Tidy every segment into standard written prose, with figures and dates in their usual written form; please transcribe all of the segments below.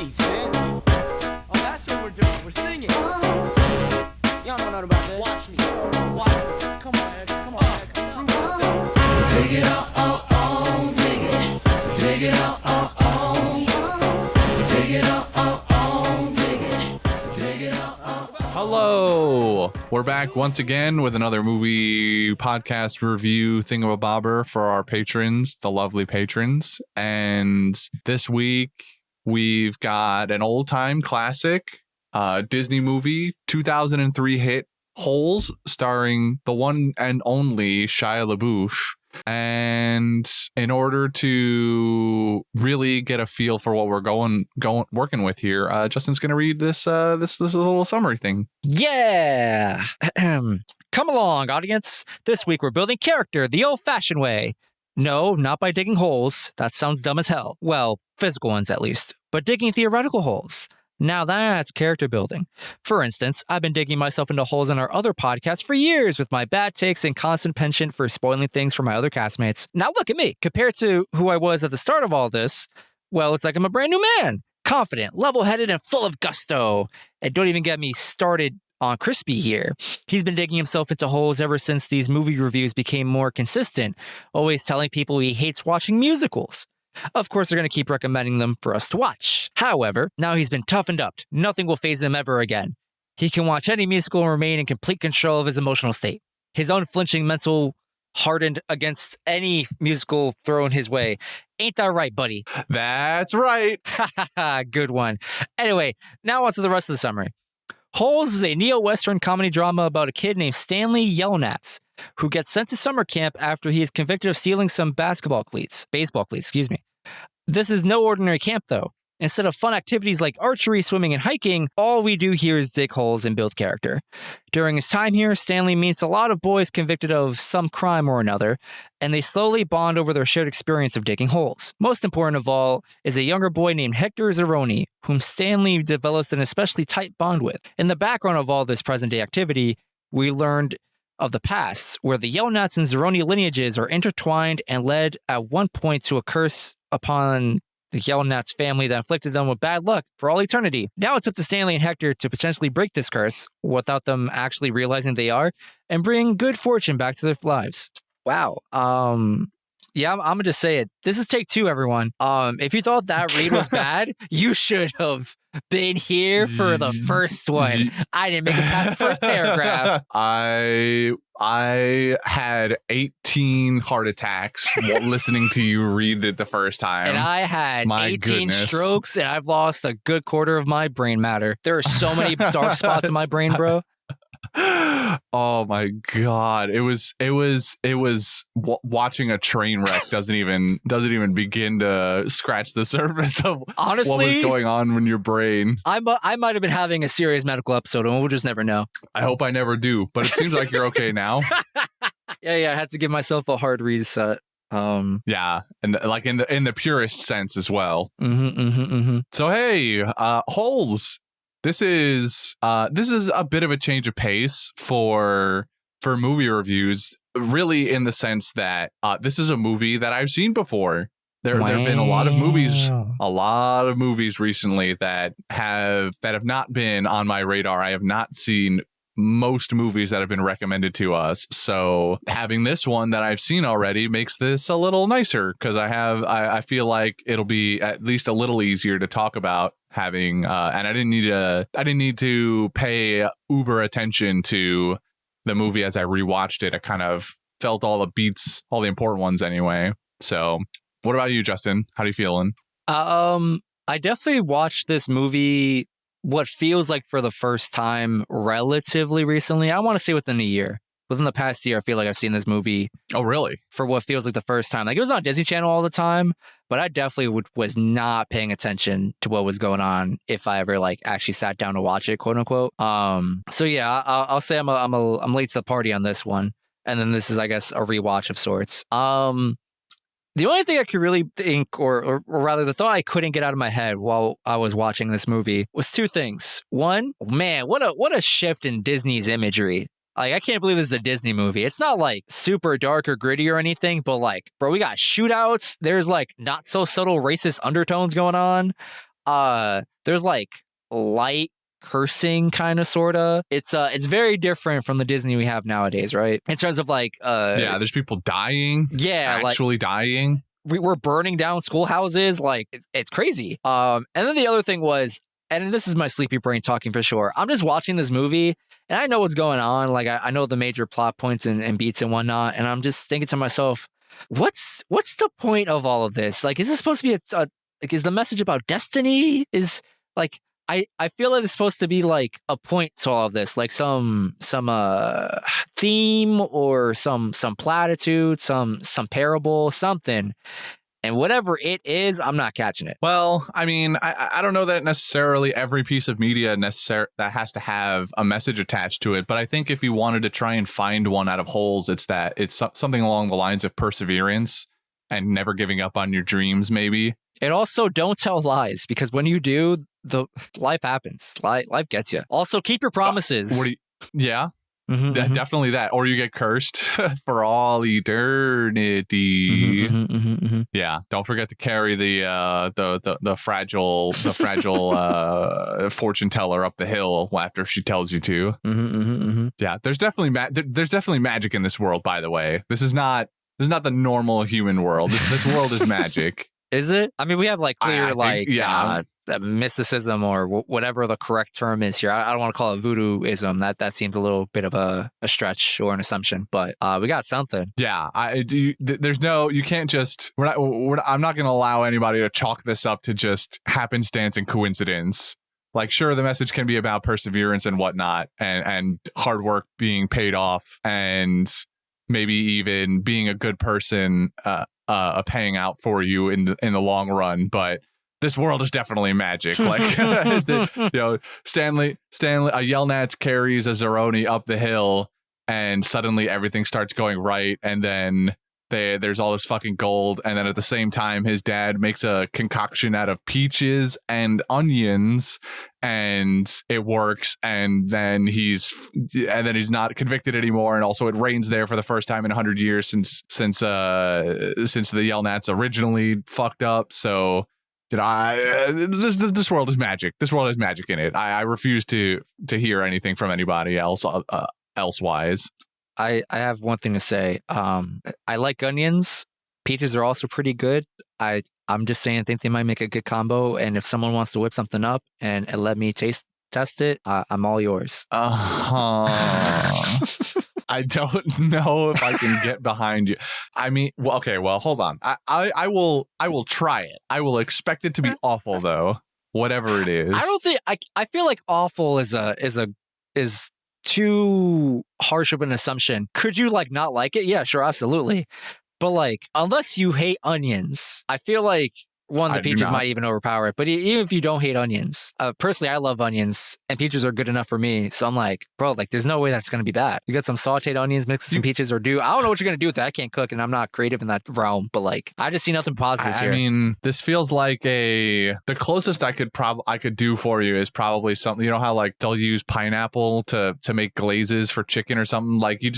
beats, man. Oh, that's what we're doing. We're singing. Y'all know nothing about that. Watch me. Watch me. Come on, Ed. Come on, Ed. Prove yourself. Take it on, dig it. Take it on, take it on, dig it. Take it on. Hello, we're back once again with another movie podcast review thingamabobber for our patrons, the lovely patrons. And this week we've got an old time classic Disney movie, 2003 hit Holes, starring the one and only Shia LaBeouf. And in order to really get a feel for what we're working with here, Justin's going to read this little summary thing. Yeah. Come along, audience. This week we're building character the old-fashioned way. No, not by digging holes. That sounds dumb as hell. Well, physical ones at least. But digging theoretical holes. Now that's character building. For instance, I've been digging myself into holes in our other podcasts for years with my bad takes and constant penchant for spoiling things for my other castmates. Now look at me. Compared to who I was at the start of all this, well, it's like I'm a brand new man. Confident, level-headed, and full of gusto. And don't even get me started on Crispy here. He's been digging himself into holes ever since these movie reviews became more consistent, always telling people he hates watching musicals. Of course, they're going to keep recommending them for us to watch. However, now he's been toughened up. Nothing will faze him ever again. He can watch any musical and remain in complete control of his emotional state. His unflinching mental hardened against any musical thrown his way. Ain't that right, buddy? That's right. Good one. Anyway, now on to the rest of the summary. Holes is a neo-Western comedy drama about a kid named Stanley Yelnats, who gets sent to summer camp after he is convicted of stealing some baseball cleats, excuse me. This is no ordinary camp, though. Instead of fun activities like archery, swimming, and hiking, all we do here is dig holes and build character. During his time here, Stanley meets a lot of boys convicted of some crime or another, and they slowly bond over their shared experience of digging holes. Most important of all is a younger boy named Hector Zeroni, whom Stanley develops an especially tight bond with. In the background of all this present-day activity, we learned of the past, where the Yelnats and Zeroni lineages are intertwined and led at one point to a curse upon the Yelnats family that inflicted them with bad luck for all eternity. Now it's up to Stanley and Hector to potentially break this curse without them actually realizing they are and bring good fortune back to their lives. Wow. Yeah, I'm gonna just say it. This is take 2, everyone. If you thought that read was bad, you should have been here for the first one. I didn't make it past the first paragraph. I had 18 heart attacks listening to you read it the first time. And I had My 18 goodness. strokes, and I've lost a good quarter of my brain matter. There are so many dark spots in my brain, bro. Oh my god, it was watching a train wreck doesn't even begin to scratch the surface of Honestly, what was going on in your brain. I might have been having a serious medical episode, and we'll just never know. I hope I never do, but it seems like you're okay now. Yeah, I had to give myself a hard reset. Yeah, and like in the purest sense as well. Mm-hmm. So hey, Holes. This is a bit of a change of pace for movie reviews, really, in the sense that this is a movie that I've seen before. There have been a lot of movies recently that have not been on my radar. I have not seen most movies that have been recommended to us. So having this one that I've seen already makes this a little nicer, because I feel like it'll be at least a little easier to talk about. Having and I didn't need to pay uber attention to the movie as I rewatched it. I kind of felt all the beats, all the important ones anyway. So what about you, Justin? How are you feeling? I definitely watched this movie what feels like for the first time relatively recently. I want to say within a year. Within the past year, I feel like I've seen this movie. Oh, really? For what feels like the first time. Like, it was on Disney Channel all the time, but I definitely was not paying attention to what was going on if I ever actually sat down to watch it, quote unquote. So yeah, I'll say I'm late to the party on this one, and then this is, I guess, a rewatch of sorts. The only thing I could really think, or rather the thought I couldn't get out of my head while I was watching this movie, was 2 things. One, man, what a shift in Disney's imagery. I can't believe this is a Disney movie. It's not super dark or gritty or anything, but bro, we got shootouts. There's not so subtle racist undertones going on. there's like light cursing kind of sorta. It's very different from the Disney we have nowadays, right? In terms of like yeah, there's people dying. Yeah, actually dying. We're burning down schoolhouses. Like it's crazy. And then the other thing was, and this is my sleepy brain talking for sure, I'm just watching this movie and I know what's going on. Like I know the major plot points and beats and whatnot, and I'm just thinking to myself, what's the point of all of this? Like, is this supposed to be like, is the message about destiny? Is like, I feel like it's supposed to be like a point to all of this, like some theme or some platitude, some parable, something. And whatever it is, I'm not catching it. Well, I mean, I don't know that necessarily every piece of media that has to have a message attached to it. But I think if you wanted to try and find one out of Holes, it's something along the lines of perseverance and never giving up on your dreams, maybe. And also, don't tell lies, because when you do, the life happens. Life gets you. Also, keep your promises. Yeah. Mm-hmm, Definitely that, or you get cursed for all eternity. Yeah, don't forget to carry the fragile fortune teller up the hill after she tells you to. Yeah, there's definitely magic in this world. By the way, this is not the normal human world. This world is magic. Is it? I mean, we have like clear mysticism or whatever the correct term is here. I don't want to call it voodooism. That seems a little bit of a stretch or an assumption, but we got something. Yeah, there's no, you can't just. I'm not going to allow anybody to chalk this up to just happenstance and coincidence. Like, sure, the message can be about perseverance and whatnot, and hard work being paid off, and maybe even being a good person paying out for you in the long run. But this world is definitely magic. Like, Stanley, a Yelnats carries a Zeroni up the hill, and suddenly everything starts going right. And then there's all this fucking gold. And then at the same time, his dad makes a concoction out of peaches and onions, and it works. And then he's not convicted anymore. And also, it rains there for the first time in 100 years since the Yelnats originally fucked up. So, this world is magic. This world has magic in it. I refuse to hear anything from anybody else elsewise. I have one thing to say. I like onions. Peaches are also pretty good. I'm just saying, I think they might make a good combo. And if someone wants to whip something up and let me test it, I'm all yours. I don't know if I can get behind you. I mean, well, okay, well, hold on. I will try it. I will expect it to be awful, though. Whatever it is. I don't think I feel like awful is too harsh of an assumption. Could you like not like it? Yeah, sure, absolutely. But like, unless you hate onions, I feel like the peaches might even overpower it. But even if you don't hate onions, personally, I love onions, and peaches are good enough for me. So I'm like, bro, like, there's no way that's going to be bad. You got some sauteed onions mixed with some peaches, I don't know what you're going to do with that. I can't cook, and I'm not creative in that realm. But like, I just see nothing positive here. I mean, this feels like the closest I could do for you is probably something. You know how like they'll use pineapple to make glazes for chicken or something. Like you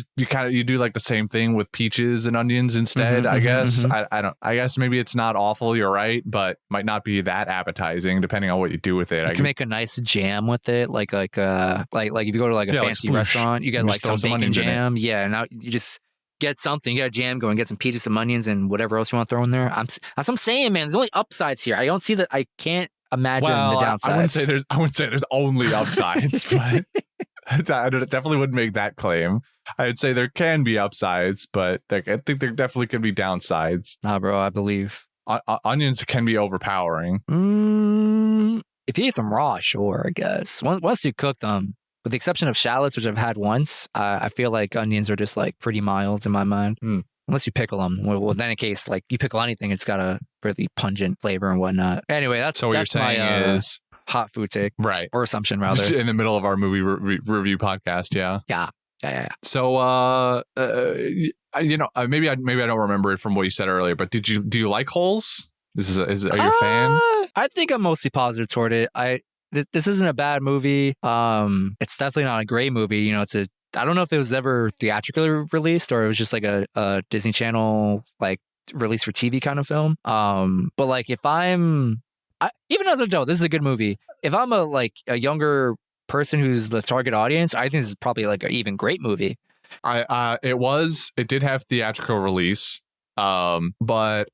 do like the same thing with peaches and onions instead. I guess I guess maybe it's not awful. You're right. But might not be that appetizing depending on what you do with it. You can make a nice jam with it, like if you go to like a fancy restaurant, you get like some bacon jam. Yeah, now you just get something. You got a jam going, get some peaches, some onions, and whatever else you want to throw in there. That's what I'm saying, man. There's only upsides here. I don't see that. I can't imagine the downsides. I wouldn't say there's only upsides, but I definitely wouldn't make that claim. I would say there can be upsides, but I think there definitely can be downsides. Nah, bro, I believe. Onions can be overpowering. If you eat them raw, sure, I guess. Once you cook them, with the exception of shallots, which I've had once, I feel like onions are just like pretty mild in my mind. Unless you pickle them. Well, then in case like you pickle anything, it's got a really pungent flavor and whatnot. Anyway, that's what you're saying is hot food take, right? Or assumption rather. In the middle of our movie review podcast, yeah. So, maybe I don't remember it from what you said earlier, but do you like Holes? Are you a fan? I think I'm mostly positive toward it. This isn't a bad movie. It's definitely not a great movie. I don't know if it was ever theatrically released or it was just like a Disney Channel like release for TV kind of film. But like I Even as an adult, this is a good movie. If I'm a younger person who's the target audience, I think this is probably like an even great movie. It did have theatrical release, but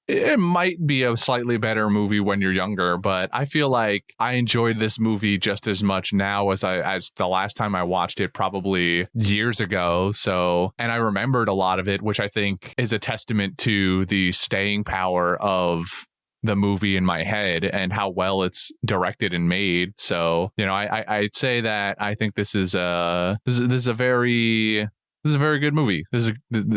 it might be a slightly better movie when you're younger, but I feel like I enjoyed this movie just as much now as the last time I watched it, probably years ago. So, and I remembered a lot of it, which I think is a testament to the staying power of the movie in my head and how well it's directed and made. So, I'd say that I think this is a very good movie.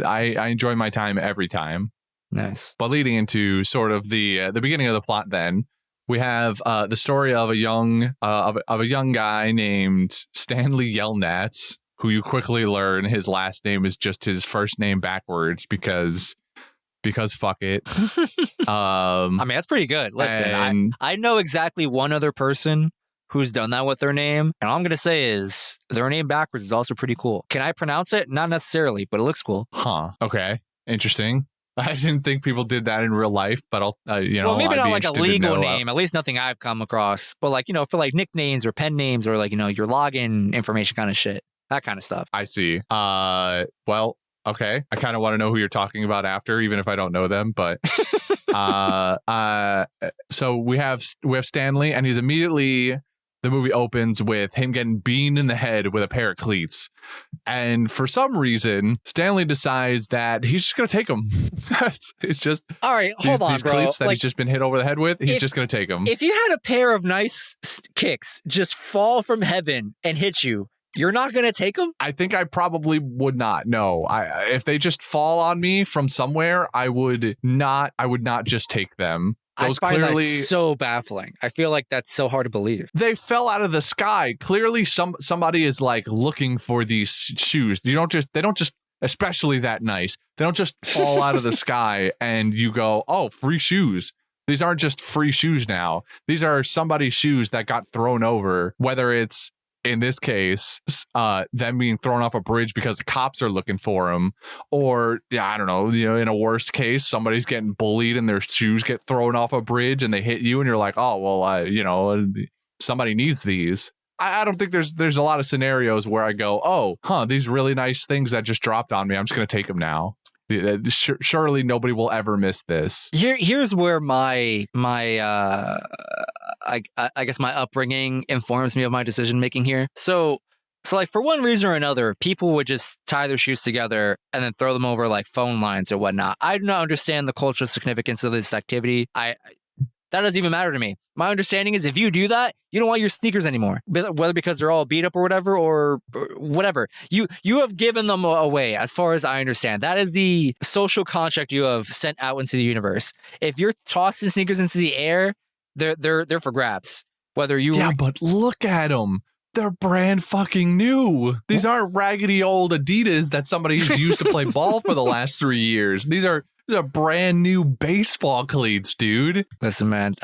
I enjoy my time every time. Nice. But leading into sort of the beginning of the plot, then we have the story of a young guy named Stanley Yelnats, who you quickly learn his last name is just his first name backwards because fuck it. I mean, that's pretty good. Listen, I know exactly one other person who's done that with their name, and all I'm gonna say is their name backwards is also pretty cool. Can I pronounce it? Not necessarily, but it looks cool. Huh. Okay. Interesting. I didn't think people did that in real life, but I'll, well, maybe I'd not be like a interested to legal know. name, at least nothing I've come across, but like, for like nicknames or pen names or like, your login information kind of shit, that kind of stuff. I see. Well, okay. I kind of want to know who you're talking about after, even if I don't know them, but, so we have Stanley, and he's immediately, the movie opens with him getting beamed in the head with a pair of cleats. And for some reason, Stanley decides that he's just going to take them. It's just... All right, hold on, these bro. cleats that he's just been hit over the head with, he's just going to take them. If you had a pair of nice kicks just fall from heaven and hit you, you're not going to take them? I think I probably would not. No. If they just fall on me from somewhere, I would not just take them. Those I find clearly that so baffling. I feel like that's so hard to believe. They fell out of the sky. Clearly somebody is like looking for these shoes. They don't just especially that nice. They don't just fall out of the sky and you go, "Oh, free shoes." These aren't just free shoes now. These are somebody's shoes that got thrown over, whether it's in this case, them being thrown off a bridge because the cops are looking for them, or I don't know, in a worst case, somebody's getting bullied and their shoes get thrown off a bridge and they hit you and you're like, oh, well, somebody needs these. I don't think there's a lot of scenarios where I go, these really nice things that just dropped on me. I'm just going to take them now. Surely nobody will ever miss this. Here's where my I guess my upbringing informs me of my decision making here. So like for one reason or another, people would just tie their shoes together and then throw them over like phone lines or whatnot. I do not understand the cultural significance of this activity. That doesn't even matter to me. My understanding is if you do that, you don't want your sneakers anymore, whether because they're all beat up or whatever. You have given them away, as far as I understand. That is the social contract you have sent out into the universe. If you're tossing sneakers into the air, they're for grabs. Whether you but look at them. They're brand fucking new. These aren't raggedy old Adidas that somebody's used to play ball for the last 3 years. These are brand new baseball cleats, dude. Listen, man,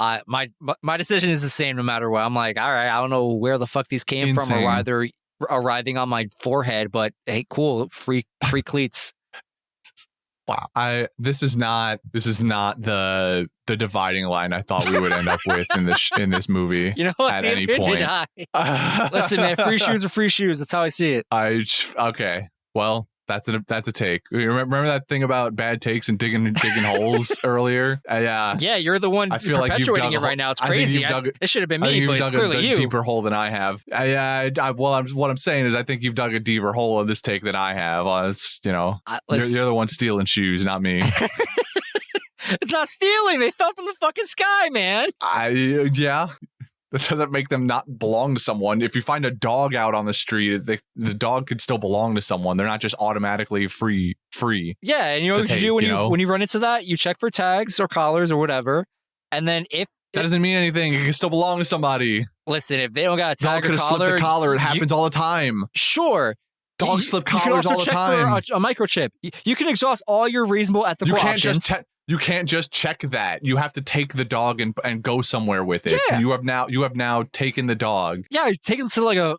my decision is the same no matter what. I'm like, all right, I don't know where the fuck these came from or why they're arriving on my forehead, but hey, cool, free cleats. Wow, this is not the dividing line I thought we would end up with in this movie. You know what? At any point. Listen, man, free shoes are free shoes. That's how I see it. Okay. Well, that's a take. Remember that thing about bad takes and digging holes earlier? Yeah, you're the one I feel like you've dug perpetuating it right now. It's crazy. It should have been me, but it's clearly you. A deeper hole than I have. What I'm saying is I think you've dug a deeper hole in this take than I have. You're the one stealing shoes, not me. It's not stealing. They fell from the fucking sky, man. That doesn't make them not belong to someone. If you find a dog out on the street, the dog could still belong to someone. They're not just automatically free. Yeah, and you know what you do when you run into that? You check for tags or collars or whatever, and then if that doesn't mean anything, it can still belong to somebody. Listen, if they don't got a tag or collar, collar, slip the collar. It happens all the time. Sure. Dogs slip collars all the time. For a microchip. You can exhaust all your reasonable ethical options. You can't just check that. You have to take the dog and go somewhere with it. Yeah. You have now taken the dog. Yeah, take them to like a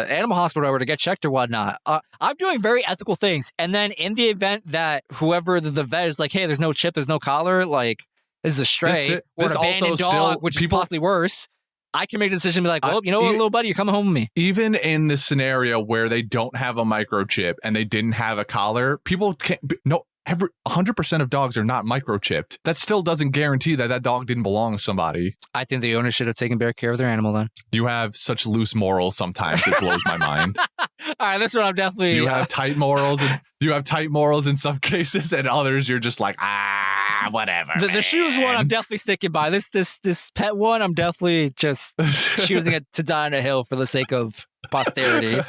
animal hospital or whatever to get checked or whatnot. I'm doing very ethical things, and then in the event that whoever the vet is like, hey, there's no chip, there's no collar, like This is a stray or this an abandoned also dog, still- which people- is possibly worse. I can make the decision and be like, well, you know what, little buddy, you're coming home with me. Even in the scenario where they don't have a microchip and they didn't have a collar, people can't. No, 100% of dogs are not microchipped. That still doesn't guarantee that that dog didn't belong to somebody. I think the owner should have taken better care of their animal then. You have such loose morals sometimes. It blows my mind. All right, that's what I'm definitely. You have tight morals, and you have tight morals in some cases, and others you're just like, whatever. The shoes one, I'm definitely sticking by. This pet one, I'm definitely just choosing it to die on a hill for the sake of posterity.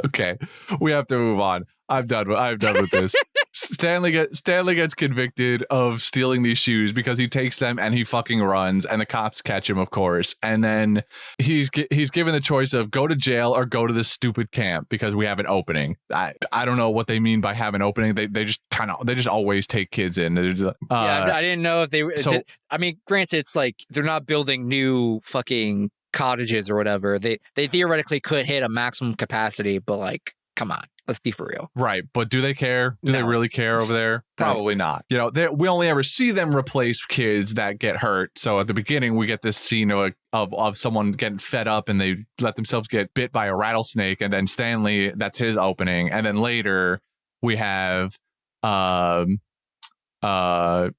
Okay, we have to move on. I'm done with this. Stanley gets convicted of stealing these shoes because he takes them and he fucking runs, and the cops catch him, of course. And then he's given the choice of go to jail or go to this stupid camp because we have an opening. I don't know what they mean by have an opening. They just always take kids in. I didn't know if they. So, I mean, granted, it's like they're not building new fucking cottages or whatever. They theoretically could hit a maximum capacity, but like, come on. Let's be for real. Right. But do they care? Do they No. really care over there? Probably not. You know, we only ever see them replace kids that get hurt. So at the beginning, we get this scene of someone getting fed up and they let themselves get bit by a rattlesnake. And then Stanley, that's his opening. And then later we have Twitch, what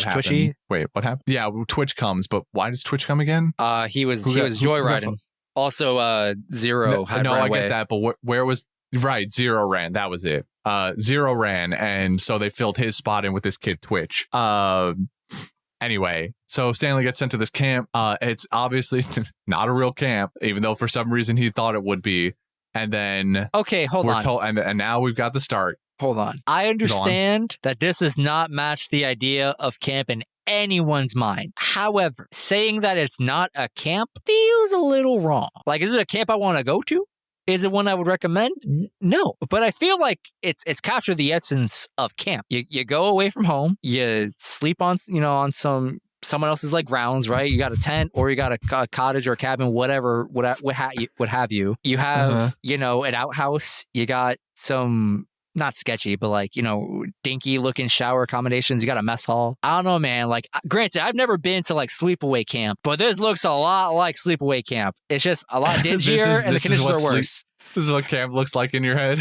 happened? Twitchy? Wait, what happened? Yeah, Twitch comes, but why does Twitch come again? He was Who got joyriding. Also, Zero had run I away. get that, but where was right? Zero ran. That was it. Zero ran, and so they filled his spot in with this kid Twitch. Anyway, so Stanley gets sent to this camp. It's obviously not a real camp, even though for some reason he thought it would be. And then Okay, hold we're on. told, and now we've got the start. Hold on. I understand that this does not match the idea of camp in anyone's mind. However, saying that it's not a camp feels a little wrong. Like, is it a camp I want to go to? Is it one I would recommend? No, but I feel like it's captured the essence of camp. You go away from home, you sleep on someone else's like grounds, right? You got a tent or you got a cottage or a cabin, whatever, what have you. You have an outhouse. You got some not sketchy, but like dinky looking shower accommodations. You got a mess hall. I don't know, man. Like, granted, I've never been to like sleepaway camp, but this looks a lot like sleepaway camp. It's just a lot dingier and the conditions are worse. This is what camp looks like in your head.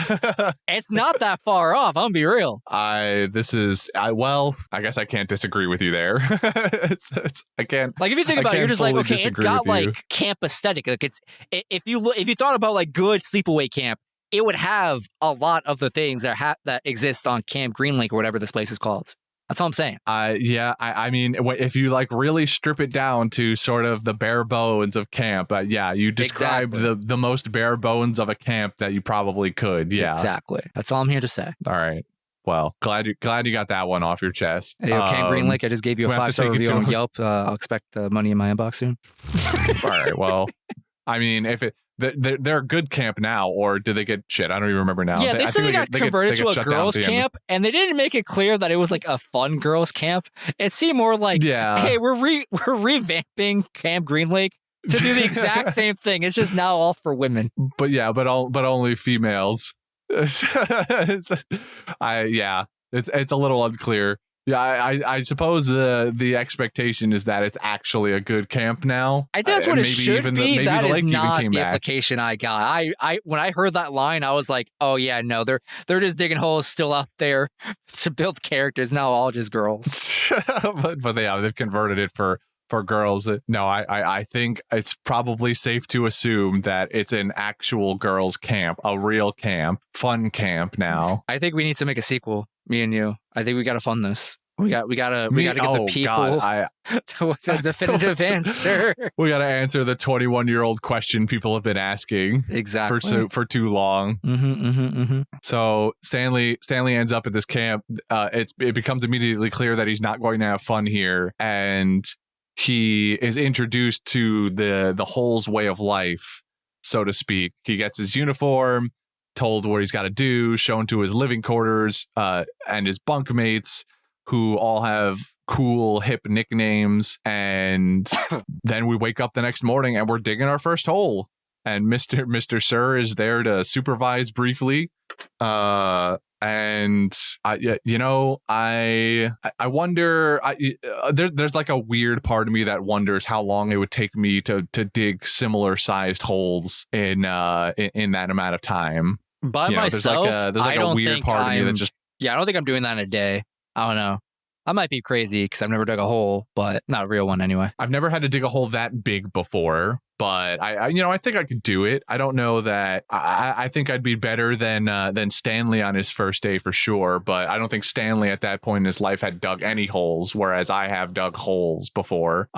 It's not that far off. I'm gonna be real. I guess I can't disagree with you there. I can't. Like, if you think about it, you're just like, okay, it's got like camp aesthetic. Like, it's if you thought about like good sleepaway camp, it would have a lot of the things that exist on Camp Green Lake or whatever this place is called. That's all I'm saying. I mean, if you like really strip it down to sort of the bare bones of camp, you described Exactly. the most bare bones of a camp that you probably could. Yeah, Exactly. That's all I'm here to say. All right. Well, glad you got that one off your chest. Hey, Camp Green Lake, I just gave you a we have to 5-star take it review to- on Yelp. I'll expect money in my inbox soon. All right. Well, I mean, if they're a good camp now, or do they get shit? I don't even remember now. Yeah, they said they got converted to a shut down girls' at the end. camp, and they didn't make it clear that it was like a fun girls' camp. It seemed more like, Yeah. hey, we're revamping Camp Green Lake to do the exact same thing. It's just now all for women. But only females. It's a little unclear. Yeah, I suppose the expectation is that it's actually a good camp now. I think that's what it should be. Maybe That the is lake even not came the back. implication I got. I when I heard that line, I was like, oh yeah, no, they're just digging holes still out there to build characters. Now all just girls. but they've converted it for girls. No, I think it's probably safe to assume that it's an actual girls' camp, a real camp, fun camp now. I think we need to make a sequel. Me and you. I think we got to fund this. We gotta get the people God, the definitive answer. we got to answer the 21-year-old question people have been asking Exactly. for too long. So Stanley ends up at this camp. It becomes immediately clear that he's not going to have fun here, and he is introduced to the Holes way of life, so to speak. He gets his uniform, told what he's got to do, shown to his living quarters, and his bunkmates, who all have cool hip nicknames. And then we wake up the next morning and we're digging our first hole. And Mr. Sir is there to supervise briefly. And And I wonder. There's like a weird part of me that wonders how long it would take me to dig similar sized holes in that amount of time. By myself, there's like I a don't weird think part of me that just. Yeah, I don't think I'm doing that in a day. I don't know. I might be crazy because I've never dug a hole, but not a real one anyway. I've never had to dig a hole that big before, but I think I could do it. I don't know that I think I'd be better than Stanley on his first day for sure, but I don't think Stanley at that point in his life had dug any holes, whereas I have dug holes before.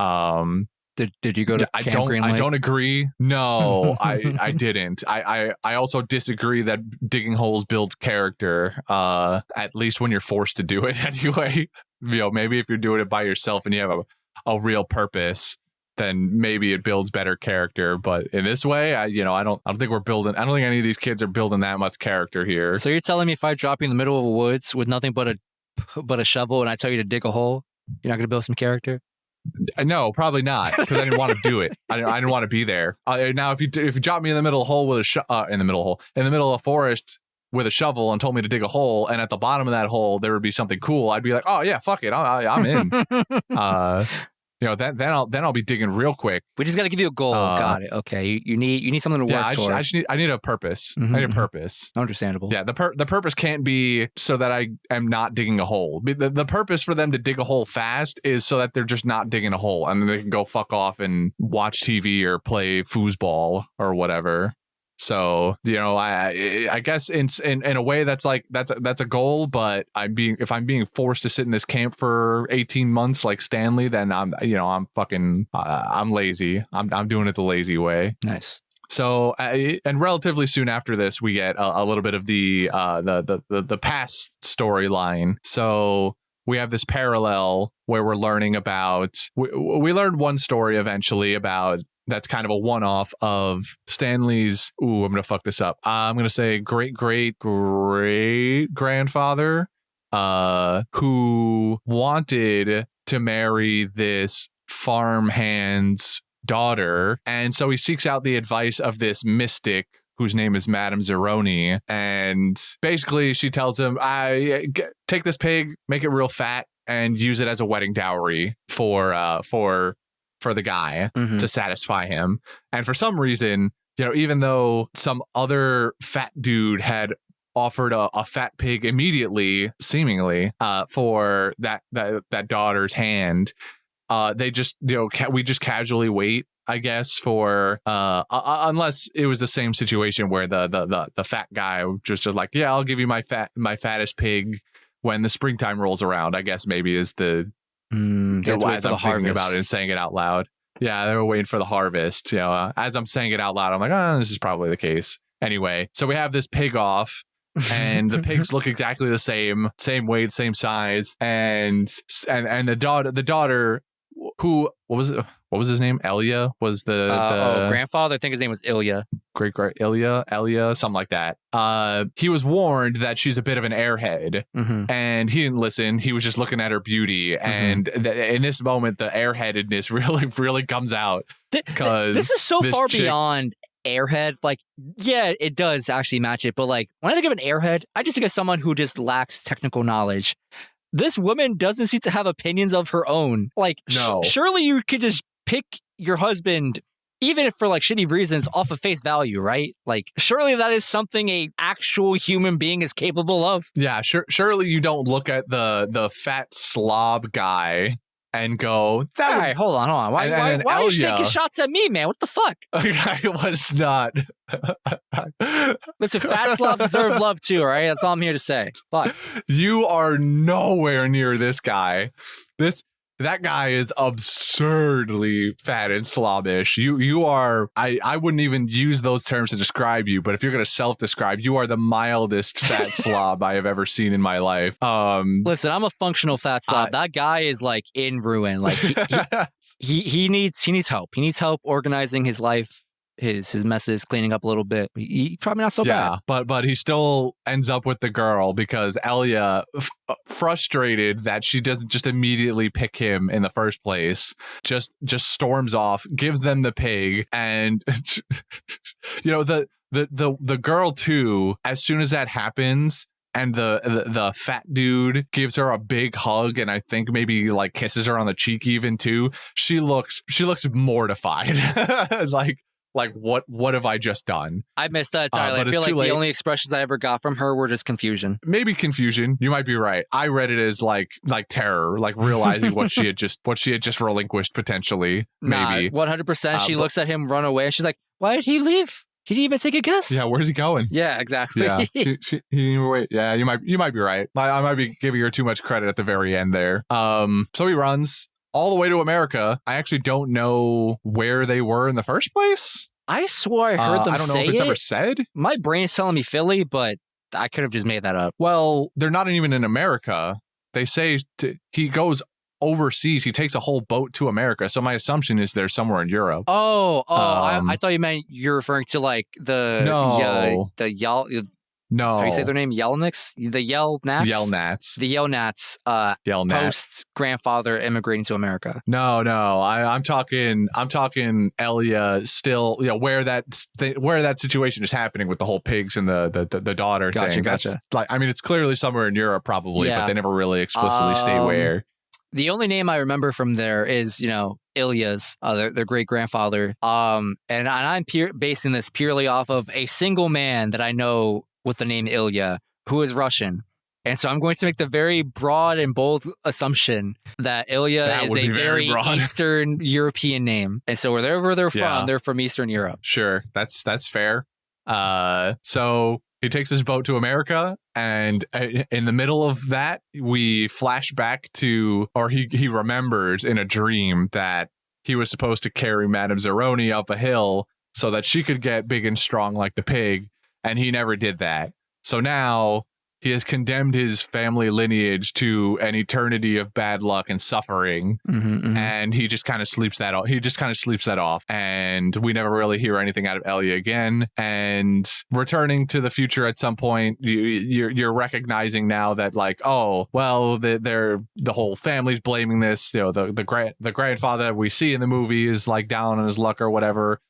Did you go to Camp Green Lake? I don't agree. No, I didn't. I also disagree that digging holes builds character. At least when you're forced to do it anyway. Maybe if you're doing it by yourself and you have a real purpose, then maybe it builds better character. But in this way, I don't think we're building. I don't think any of these kids are building that much character here. So you're telling me if I drop you in the middle of the woods with nothing but a shovel and I tell you to dig a hole, you're not going to build some character? No, probably not, because I didn't want to do it. I didn't want to be there. Now, if you drop me in the middle of a hole with in the middle of a forest with a shovel and told me to dig a hole, and at the bottom of that hole there would be something cool, I'd be like, oh yeah, fuck it, I'm in. Then I'll be digging real quick. We just got to give you a goal. Got it. Okay, you need something to work toward. I need a purpose. Mm-hmm. I need a purpose. Understandable. Yeah, the purpose can't be so that I am not digging a hole. The purpose for them to dig a hole fast is so that they're just not digging a hole, and then they can go fuck off and watch TV or play foosball or whatever. So I guess in a way that's a goal, but if I'm being forced to sit in this camp for 18 months like Stanley, then I'm lazy. I'm doing it the lazy way. Nice. So and relatively soon after this, we get a little bit of the past storyline. So we have this parallel where we're learning about we learned one story eventually about. That's kind of a one-off of Stanley's. I'm going to fuck this up. I'm going to say great-great-great-grandfather who wanted to marry this farmhand's daughter. And so he seeks out the advice of this mystic whose name is Madame Zeroni. And basically she tells him, take this pig, make it real fat, and use it as a wedding dowry for the guy to satisfy him. And for some reason, even though some other fat dude had offered a fat pig immediately, seemingly, for that daughter's hand, they just, we just casually wait, I guess, for unless it was the same situation where the fat guy was just like, yeah, I'll give you my fattest pig when the springtime rolls around, I guess maybe is the wait for the harvest. About it and saying it out loud. Yeah, they were waiting for the harvest. As I'm saying it out loud, I'm like, this is probably the case. Anyway, so we have this pig off, and the pigs look exactly the same weight, same size, and the daughter, who what was his name? Elia was the grandfather. I think his name was Ilya. Great Elia, something like that. He was warned that she's a bit of an airhead, and he didn't listen. He was just looking at her beauty, and in this moment, the airheadedness really comes out. Because this is so far beyond airhead. Like, yeah, it does actually match it, but like when I think of an airhead, I just think of someone who just lacks technical knowledge. This woman doesn't seem to have opinions of her own. Like, no. Surely you could just pick your husband, even if for like shitty reasons, off of face value, right? Like, surely that is something a actual human being is capable of. Yeah, surely you don't look at the fat slob guy and go, all right, hold on. Why are you taking shots at me, man? What the fuck? I was not. Listen, fat slobs deserve love too, all right? That's all I'm here to say. Fuck. You are nowhere near this guy. That guy is absurdly fat and slobbish. You are, I wouldn't even use those terms to describe you, but if you're going to self-describe, you are the mildest fat slob I have ever seen in my life. Listen, I'm a functional fat slob. That guy is like in ruin. Like he needs help. He needs help organizing his life. His messes, cleaning up a little bit. He probably not so bad. But he still ends up with the girl because Elia, frustrated that she doesn't just immediately pick him in the first place, just storms off, gives them the pig, and the girl too. As soon as that happens, and the fat dude gives her a big hug, and I think maybe like kisses her on the cheek even too. She looks mortified. like what have I just done? I missed that entirely. But I feel it's like too late. the only expressions I ever got from her were just confusion. Maybe confusion. You might be right. I read it as like terror, like realizing what she had just relinquished potentially. Maybe 100%. She but- looks at him run away, and she's like, "Why did he leave? He didn't even take a guess." Yeah, where's he going? Yeah, exactly. Yeah, he didn't even wait. Yeah, you might be right. I might be giving her too much credit at the very end there. So he runs all the way to America. I actually don't know where they were in the first place. I swore I heard them I don't know say if it's it. ever said. My brain is telling me Philly, but I could have just made that up. Well, they're not even in America. They say he goes overseas. He takes a whole boat to America. So my assumption is they're somewhere in Europe. I thought you meant you're referring to like the No. How do you say their name? Yelnats? The Yelnats? Yelnats. The Yelnats. Yelnats. Post grandfather immigrating to America. No. I'm talking Elia still, where that situation is happening with the whole pigs and the daughter thing. Gotcha. That's like, I mean, it's clearly somewhere in Europe probably, but they never really explicitly state where. The only name I remember from there is, Ilya's, their great grandfather. And I'm basing this purely off of a single man that I know with the name Ilya, who is Russian. And so I'm going to make the very broad and bold assumption that Ilya is a very Eastern European name. And so wherever they're from, they're from Eastern Europe. Sure. That's fair. So he takes his boat to America, and in the middle of that, we flash back to, or he remembers in a dream that he was supposed to carry Madame Zeroni up a hill so that she could get big and strong like the pig, and he never did that. So now he has condemned his family lineage to an eternity of bad luck and suffering, and he just kind of sleeps that off. And we never really hear anything out of Elia again. And returning to the future at some point, you're recognizing now that like, oh well, the whole family's blaming this. The grandfather that we see in the movie is like down on his luck or whatever.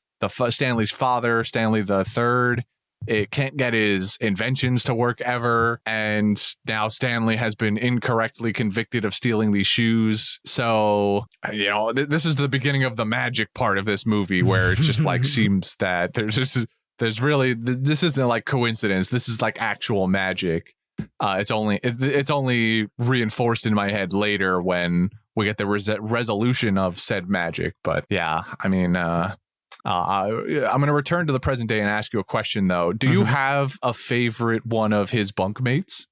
Stanley's father, Stanley the Third, it can't get his inventions to work ever, and now Stanley has been incorrectly convicted of stealing these shoes. So, this is the beginning of the magic part of this movie, where it just like seems that there's really, this isn't like coincidence. This is like actual magic. It's only reinforced in my head later when we get the resolution of said magic. But yeah, I mean, I'm going to return to the present day and ask you a question, though. Do you have a favorite one of his bunkmates?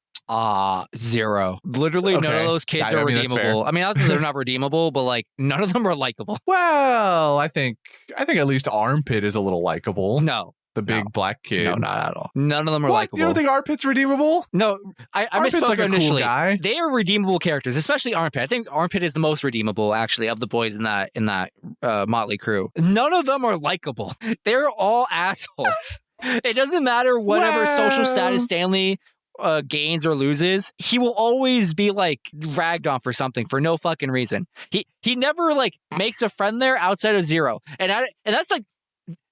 Zero. Literally, none of those kids are redeemable. I mean, not that they're not redeemable, but like none of them are likable. Well, I think at least Armpit is a little likable. No. The big black kid. No, not at all. None of them are What? likable. You don't think Armpit's redeemable? No, I Armpit's misspoke like a initially. cool guy. They are redeemable characters, especially Armpit. I think Armpit is the most redeemable, actually, of the boys in that motley crew. None of them are likable. They're all assholes. It doesn't matter whatever social status Stanley gains or loses. He will always be like ragged on for something for no fucking reason. He never like makes a friend there outside of Zero, and that's like.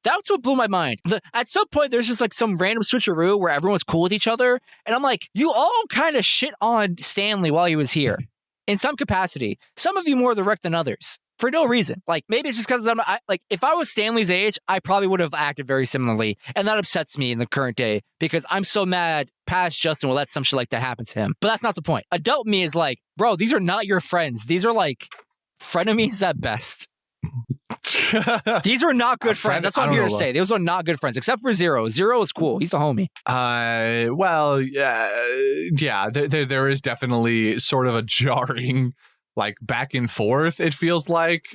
That's what blew my mind. At some point, there's just like some random switcheroo where everyone's cool with each other. And I'm like, you all kind of shit on Stanley while he was here in some capacity. Some of you more direct than others for no reason. Like maybe it's just because if I was Stanley's age, I probably would have acted very similarly. And that upsets me in the current day because I'm so mad past Justin will let some shit like that happen to him. But that's not the point. Adult me is like, bro, these are not your friends. These are like frenemies at best. These are not good friends. That's what I'm here to say. Those are not good friends, except for Zero. Zero is cool. He's the homie. Well, yeah. There is definitely sort of a jarring, like back and forth. It feels like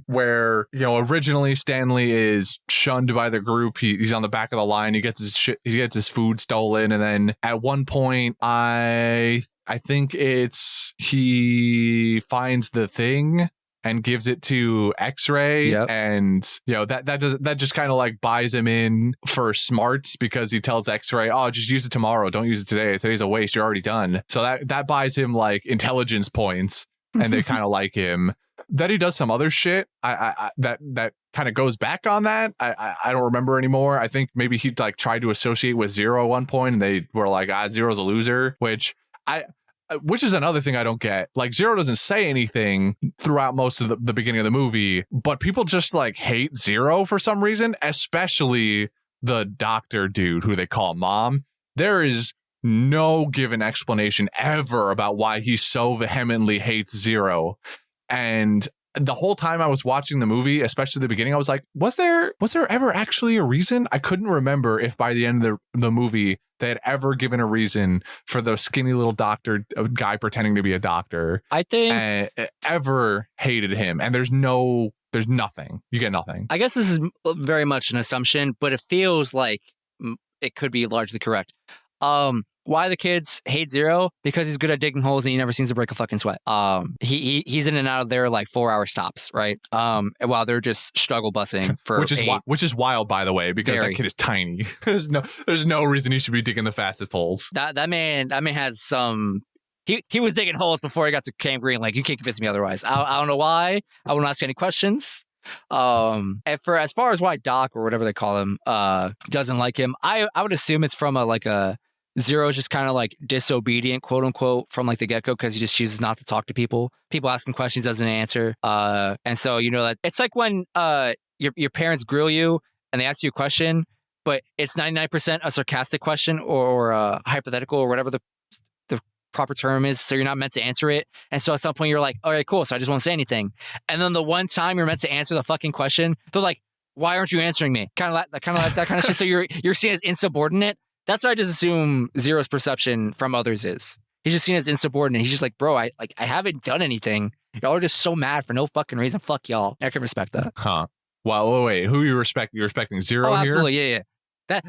where originally Stanley is shunned by the group. He's on the back of the line. He gets his shit. He gets his food stolen, and then at one point, I think it's he finds the thing and gives it to X-Ray, and that just kind of like buys him in for smarts because he tells X-Ray, "Oh, just use it tomorrow. Don't use it today. Today's a waste. You're already done." So that buys him like intelligence points, and they kind of like him. That he does some other shit that kind of goes back on that. I don't remember anymore. I think maybe he like tried to associate with Zero at one point, and they were like, Zero's a loser, which is another thing I don't get. Like, Zero doesn't say anything throughout most of the beginning of the movie, but people just like hate Zero for some reason, especially the doctor dude who they call Mom. There is no given explanation ever about why he so vehemently hates Zero. And the whole time I was watching the movie, especially the beginning, I was like, was there ever actually a reason? I couldn't remember if by the end of the movie they had ever given a reason for the skinny little doctor guy pretending to be a doctor. I think ever hated him. And there's nothing. You get nothing. I guess this is very much an assumption, but it feels like it could be largely correct. Why the kids hate Zero? Because he's good at digging holes and he never seems to break a fucking sweat. He's in and out of there like 4-hour stops, right? While they're just struggle busing for which is wild, by the way, because that kid is tiny. there's no reason he should be digging the fastest holes. That man has some. He was digging holes before he got to Camp Green. Like, you can't convince me otherwise. I don't know why. I won't ask any questions. And for as far as why Doc or whatever they call him doesn't like him, I would assume it's from a Zero's just kind of like disobedient, quote unquote, from like the get-go, because he just chooses not to talk to people. People ask him questions, doesn't answer. And so, you know, that it's like when your parents grill you and they ask you a question, but it's 99% a sarcastic question or a hypothetical or whatever the proper term is, so you're not meant to answer it. And so at some point you're like, all right, cool, so I just won't say anything. And then the one time you're meant to answer the fucking question, they're like, why aren't you answering me? Kind of like that kind of shit. So you're seen as insubordinate. That's what I just assume Zero's perception from others is. He's just seen as insubordinate. He's just like, bro, I haven't done anything. Y'all are just so mad for no fucking reason. Fuck y'all. I can respect that. Huh. Well, wait, who you respect? You're respecting Zero here? Absolutely, yeah.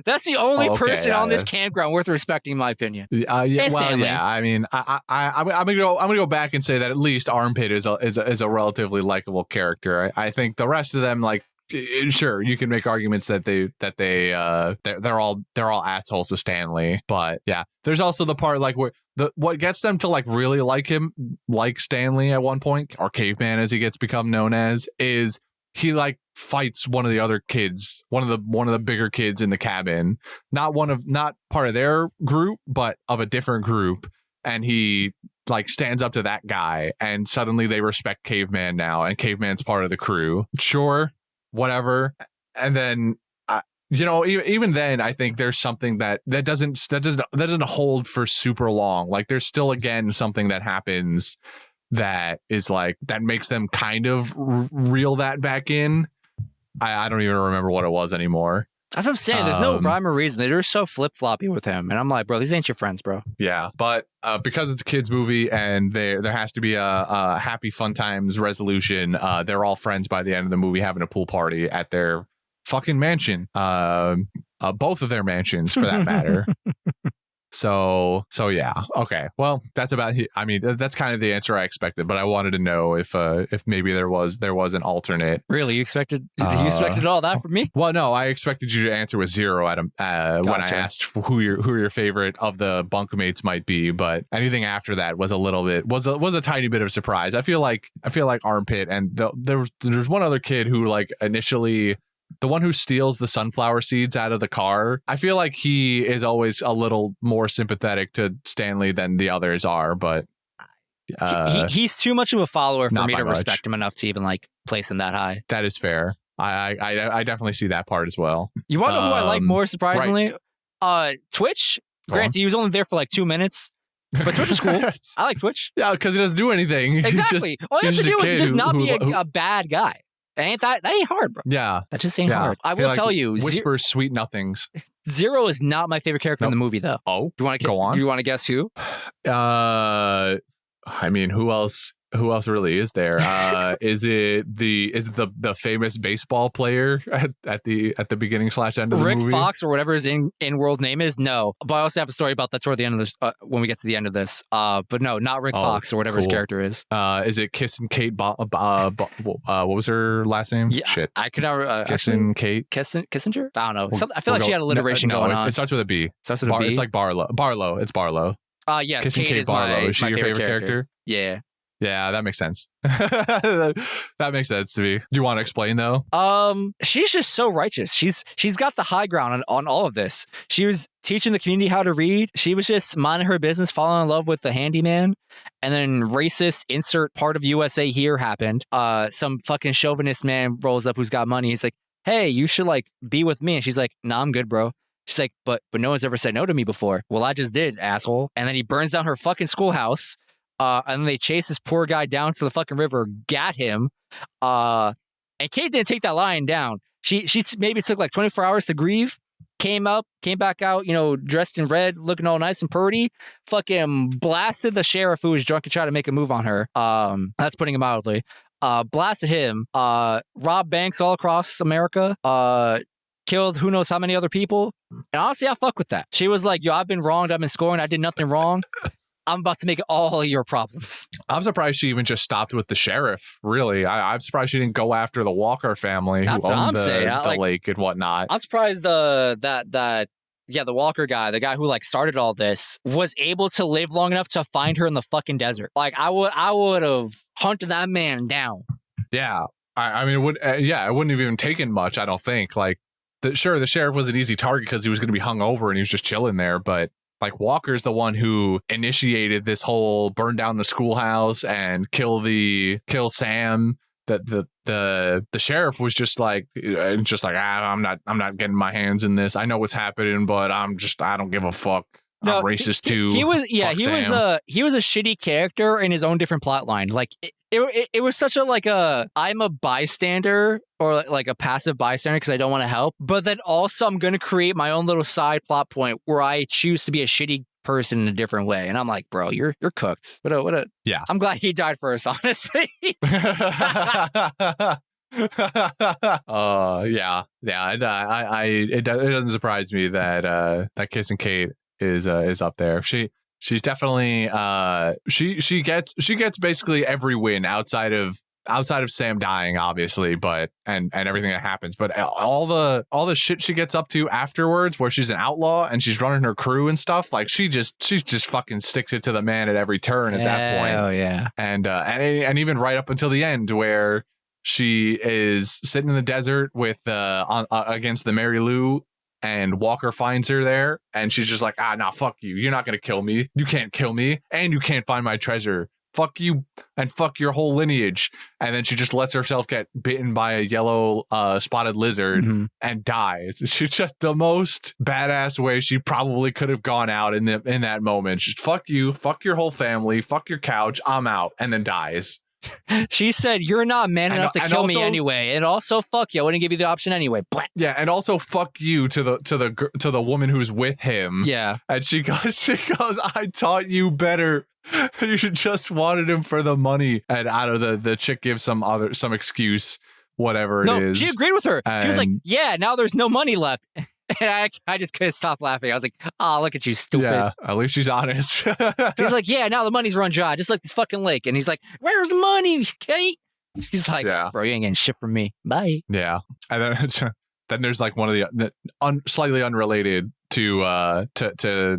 That's the only person on this campground worth respecting, in my opinion. Yeah. Well, yeah. I mean, I'm gonna go back and say that at least Armpit is a relatively likable character. I think the rest of them, like, sure, you can make arguments that they're all assholes to Stanley, but yeah, there's also the part like where what gets them to like really like him, like Stanley at one point, or Caveman as he gets become known as, is he like fights one of the other kids, one of the bigger kids in the cabin, not part of their group, but of a different group, and he like stands up to that guy, and suddenly they respect Caveman now, and Caveman's part of the crew. Sure, whatever. And then you know, even then, I think there's something that doesn't hold for super long. Like, there's still again something that happens that is like that makes them kind of reel that back in. I don't even remember what it was anymore. That's what I'm saying. There's no rhyme or reason. They're so flip floppy with him, and I'm like, bro, these ain't your friends, bro. Yeah, but because it's a kids movie and there has to be a happy fun times resolution, they're all friends by the end of the movie, having a pool party at their fucking mansion. Both of their mansions, for that matter. So yeah. Okay. Well, that's about. I mean, that's kind of the answer I expected, but I wanted to know if maybe there was an alternate. Really, you expected all that from me? Well, no, I expected you to answer with Zero, Adam, when I asked who your favorite of the bunkmates might be. But anything after that was a tiny bit of surprise. I feel like Armpit, and there's one other kid who like initially. The one who steals the sunflower seeds out of the car, I feel like he is always a little more sympathetic to Stanley than the others are, but he's too much of a follower for me to respect him enough to even like place him that high. That is fair. I definitely see that part as well. You want to know who I like more, surprisingly? Right. Twitch. Granted, he was only there for like 2 minutes. But Twitch is cool. I like Twitch. Yeah, because he doesn't do anything. Exactly. All you have to do is just not be a bad guy. That ain't hard, bro. Yeah. That just ain't hard. I will tell you. Whispers sweet nothings. Zero is not my favorite character in the movie, though. Oh? Do you want to go on? Do you want to guess who? I mean, who else really is there? Is it the famous baseball player at the beginning / end of the movie? Rick Fox or whatever his in-world name is? No. But I also have a story about that toward the end of this, when we get to the end of this. But no, not Rick Fox or whatever his character is. Is it Kissin' Kate? What was her last name? Yeah, shit. I could never. Kissin' Kate? Kissinger? I don't know. I feel like she had alliteration going on. It starts with a B. Starts with a B? It's like Barlow. Barlow. It's Barlow. Yes, Kissin' Kate is Barlow. my Is she your favorite character? Yeah. Yeah, that makes sense. That makes sense to me. Do you want to explain though? She's just so righteous. She's got the high ground on all of this. She was teaching the community how to read. She was just minding her business, falling in love with the handyman, and then racist insert part of USA here happened. Some fucking chauvinist man rolls up who's got money. He's like, "Hey, you should like be with me." And she's like, "Nah, I'm good, bro." She's like, but no one's ever said no to me before. Well, I just did, asshole. And then he burns down her fucking schoolhouse. And then they chase this poor guy down to the fucking river, gat him. And Kate didn't take that lying down. She maybe took like 24 hours to grieve, came back out, dressed in red, looking all nice and purty, fucking blasted the sheriff who was drunk and tried to make a move on her. That's putting it mildly. Blasted him, robbed banks all across America, killed who knows how many other people. And honestly, I fuck with that. She was like, yo, I've been wronged. I've been scoring. I did nothing wrong. I'm about to make it all your problems. I'm surprised she even just stopped with the sheriff, really. I'm surprised she didn't go after the Walker family who owned the lake and whatnot. I'm surprised the Walker guy, the guy who like started all this, was able to live long enough to find her in the fucking desert. Like I would have hunted that man down. Yeah. I mean, it wouldn't have even taken much, I don't think. Like, the sheriff was an easy target because he was going to be hung over and he was just chilling there. But like Walker's the one who initiated this whole burn down the schoolhouse and kill Sam. That the sheriff was just like I'm not getting my hands in this. I know what's happening, but I don't give a fuck. I'm racist too. He was a shitty character in his own different plot line. Like it was such a I'm a bystander or like a passive bystander because I don't want to help, but then also I'm going to create my own little side plot point where I choose to be a shitty person in a different way. And I'm like, bro, you're cooked. Yeah. I'm glad he died first, honestly. Yeah. It doesn't surprise me that Kissing Kate is up there. She's definitely she gets basically every win outside of Sam dying, obviously, but and everything that happens, but all the shit she gets up to afterwards, where she's an outlaw and she's running her crew and stuff, like she just fucking sticks it to the man at every turn at that point. Oh yeah, and even right up until the end where she is sitting in the desert with against the Mary Lou. And Walker finds her there, and she's just like, nah, fuck you. You're not going to kill me. You can't kill me, and you can't find my treasure. Fuck you, and fuck your whole lineage. And then she just lets herself get bitten by a yellow spotted lizard and dies. She's just the most badass way she probably could have gone out in that moment. She's fuck you, fuck your whole family, fuck your couch, I'm out, and then dies. She said, "You're not man enough to kill me anyway." And also, fuck you. I wouldn't give you the option anyway. Blah. Yeah, and also, fuck you to the woman who's with him. Yeah, and she goes, "I taught you better. You just wanted him for the money." And out of the chick gives some excuse, whatever it is. She agreed with her. She was like, "Yeah, now there's no money left." And I just couldn't stop laughing. I was like, "Oh, look at you, stupid." Yeah, at least she's honest. He's like, "Yeah, now the money's run dry, just like this fucking lake." And he's like, "Where's the money, Kate?" He's like, "Bro, you ain't getting shit from me. Bye." Yeah, and then there's like one of the slightly unrelated to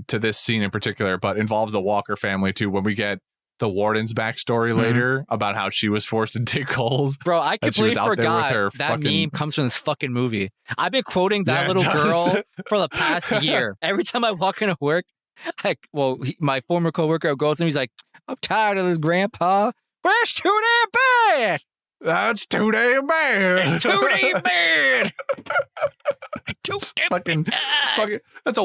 this scene in particular, but involves the Walker family too. When we get the warden's backstory later about how she was forced to dig holes. Bro, I completely forgot that meme comes from this fucking movie. I've been quoting that little girl for the past year. Every time I walk into work, my former coworker goes and he's like, "I'm tired of this, Grandpa. But that's too damn bad. That's too damn bad. It's too damn bad. Fucking, that's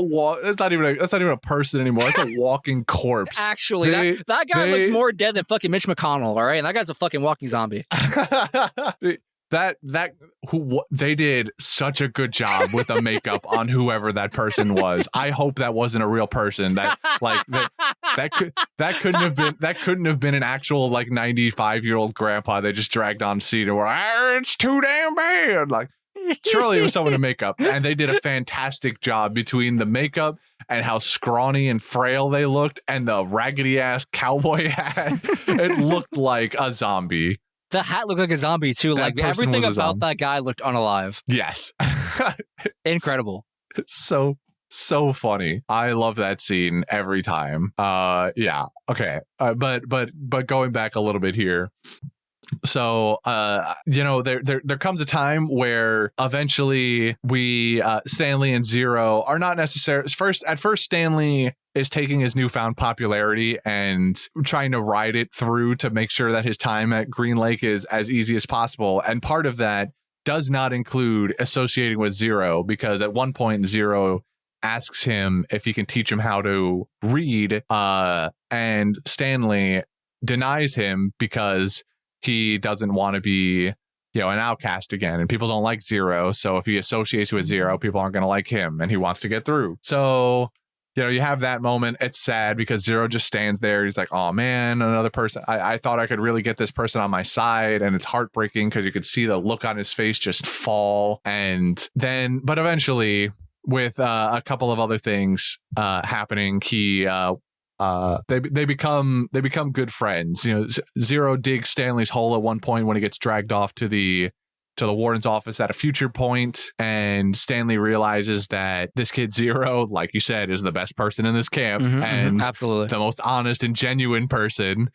not even a person anymore. That's a walking corpse. Actually, that guy looks more dead than fucking Mitch McConnell. All right, and that guy's a fucking walking zombie. They did such a good job with the makeup on whoever that person was. I hope that wasn't a real person. That couldn't have been an actual like 95-year-old grandpa they just dragged on scene where it's too damn bad. Like, surely it was someone in makeup, and they did a fantastic job between the makeup and how scrawny and frail they looked, and the raggedy ass cowboy hat. It looked like a zombie. The hat looked like a zombie too. Like everything about that guy looked unalive. Yes. Incredible. So So funny. I love that scene every time. Yeah. Okay. But going back a little bit here. So, there comes a time where eventually we, Stanley and Zero are not necessarily at first, Stanley is taking his newfound popularity and trying to ride it through to make sure that his time at Green Lake is as easy as possible. And part of that does not include associating with Zero, because at one point Zero asks him if he can teach him how to read, and Stanley denies him because he doesn't want to be, an outcast again, and people don't like Zero. So if he associates with Zero, people aren't going to like him, and he wants to get through. So, you have that moment. It's sad because Zero just stands there. He's like, oh man, another person. I thought I could really get this person on my side. And it's heartbreaking because you could see the look on his face just fall. And then, but eventually, with a couple of other things happening, they become good friends. Zero digs Stanley's hole at one point when he gets dragged off to the warden's office at a future point, and Stanley realizes that this kid Zero, like you said, is the best person in this camp, and absolutely the most honest and genuine person.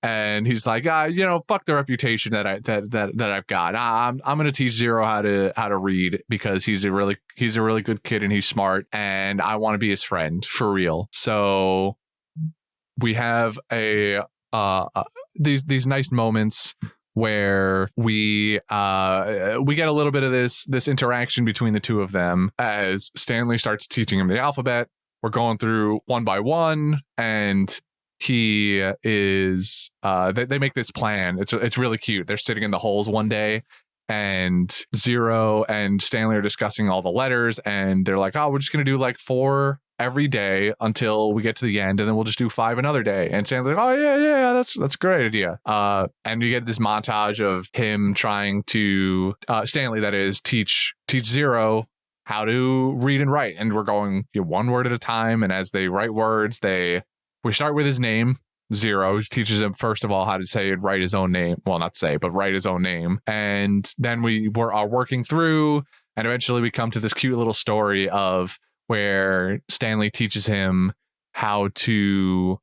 And he's like, fuck the reputation that I've got. I'm going to teach Zero how to read, because he's a really good kid and he's smart, and I want to be his friend for real. So we have these nice moments where we get a little bit of this interaction between the two of them as Stanley starts teaching him the alphabet. We're going through one by one, and he is they make this plan. It's really cute. They're sitting in the holes one day, and Zero and Stanley are discussing all the letters, and they're like, oh, we're just gonna do like 4 every day until we get to the end, and then we'll just do 5 another day. And Stanley's like, oh yeah, that's a great idea. And you get this montage of him trying to Stanley, that is, teach Zero how to read and write, and we're going one word at a time. And as they write words, we start with his name. Zero teaches him first of all how to say and write his own name. Well, not say, but write his own name. And then we are working through, and eventually we come to this cute little story of where Stanley teaches him how to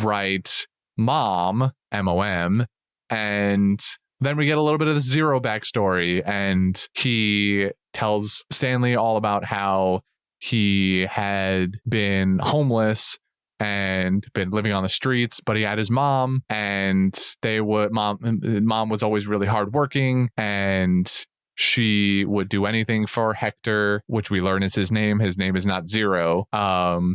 write mom, M-O-M, and then we get a little bit of the Zero backstory, and he tells Stanley all about how he had been homeless and been living on the streets, but he had his mom, and mom was always really hardworking, and she would do anything for Hector, which we learn is his name. His name is not Zero,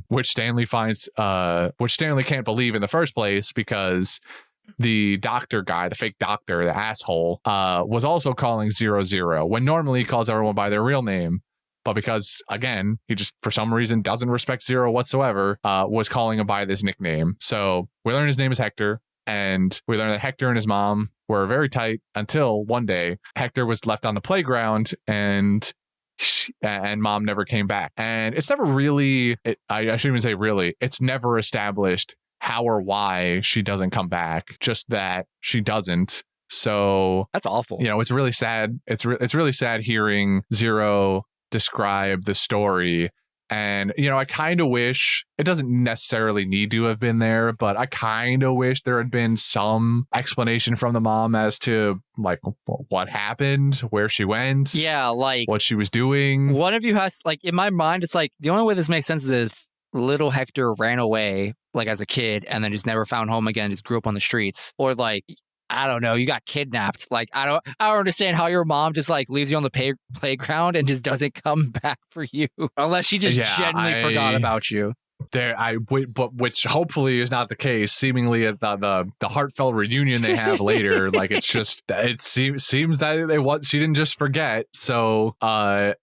which Stanley can't believe in the first place, because the doctor guy, the fake doctor, the asshole, was also calling 00, when normally he calls everyone by their real name. But because, again, he just, for some reason, doesn't respect Zero whatsoever, was calling him by this nickname. So we learn his name is Hector, and we learn that Hector and his mom were very tight until one day Hector was left on the playground, and mom never came back. And it's never really, I shouldn't even say really, it's never established how or why she doesn't come back, just that she doesn't. So that's awful. It's really sad. It's really sad hearing Zero describe the story. And, I kind of wish, it doesn't necessarily need to have been there, but I kind of wish there had been some explanation from the mom as to, like, what happened, where she went. Yeah, like what she was doing. One of you has, like, in my mind, it's like the only way this makes sense is if little Hector ran away, like, as a kid, and then just never found home again, just grew up on the streets. Or, like, I don't know, you got kidnapped. Like, I don't understand how your mom just, like, leaves you on the playground and just doesn't come back for you, unless she just genuinely forgot about you. Which hopefully is not the case. Seemingly at the heartfelt reunion they have later, like, it's just, it seems that she didn't just forget. So I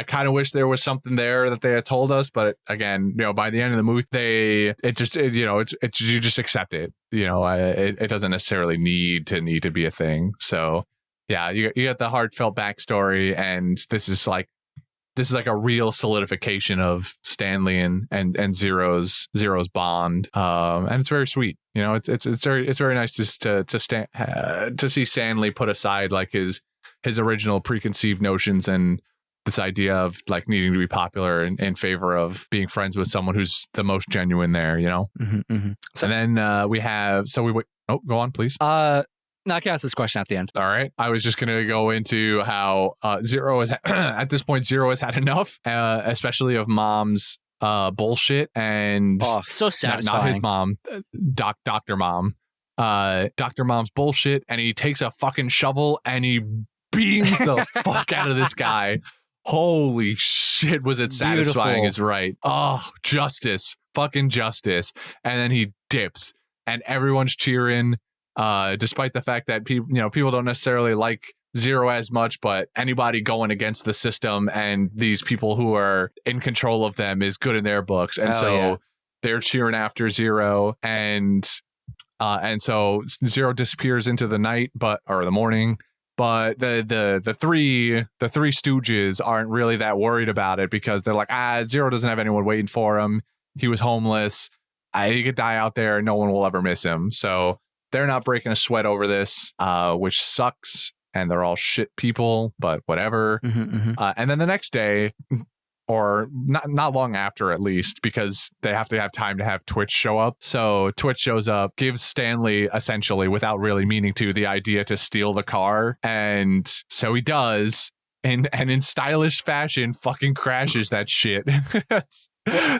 kind of wish there was something there that they had told us, but again, by the end of the movie, you just accept it. It doesn't necessarily need to be a thing. So yeah, you get the heartfelt backstory, and this is like a real solidification of Stanley and Zero's bond, and it's very sweet. It's very nice to see Stanley put aside, like, his original preconceived notions and this idea of like needing to be popular in favor of being friends with someone who's the most genuine there, you know? So, and then we have, go on, please. No, I can ask this question at the end. All right. I was just going to go into how Zero is, at this point, Zero has had enough, especially of Mom's bullshit. And so satisfying. Not his mom, Dr. Mom. Dr. Mom's bullshit. And he takes a fucking shovel and he beams the fuck out of this guy. Holy shit, was it satisfying? Is right. Oh, justice. Fucking justice. And then he dips and everyone's cheering. Despite the fact that people don't necessarily like Zero as much, but anybody going against the system and these people who are in control of them is good in their books. And they're cheering after Zero, and so Zero disappears into the night, or the morning. But the three Stooges aren't really that worried about it because they're like, Zero doesn't have anyone waiting for him. He was homeless. He could die out there. No one will ever miss him. So they're not breaking a sweat over this, which sucks. And they're all shit people, but whatever. And then the next day, or not long after, at least, because they have to have time to have Twitch show up. So Twitch shows up, gives Stanley, essentially, without really meaning to, the idea to steal the car. And so he does. And in stylish fashion, fucking crashes that shit.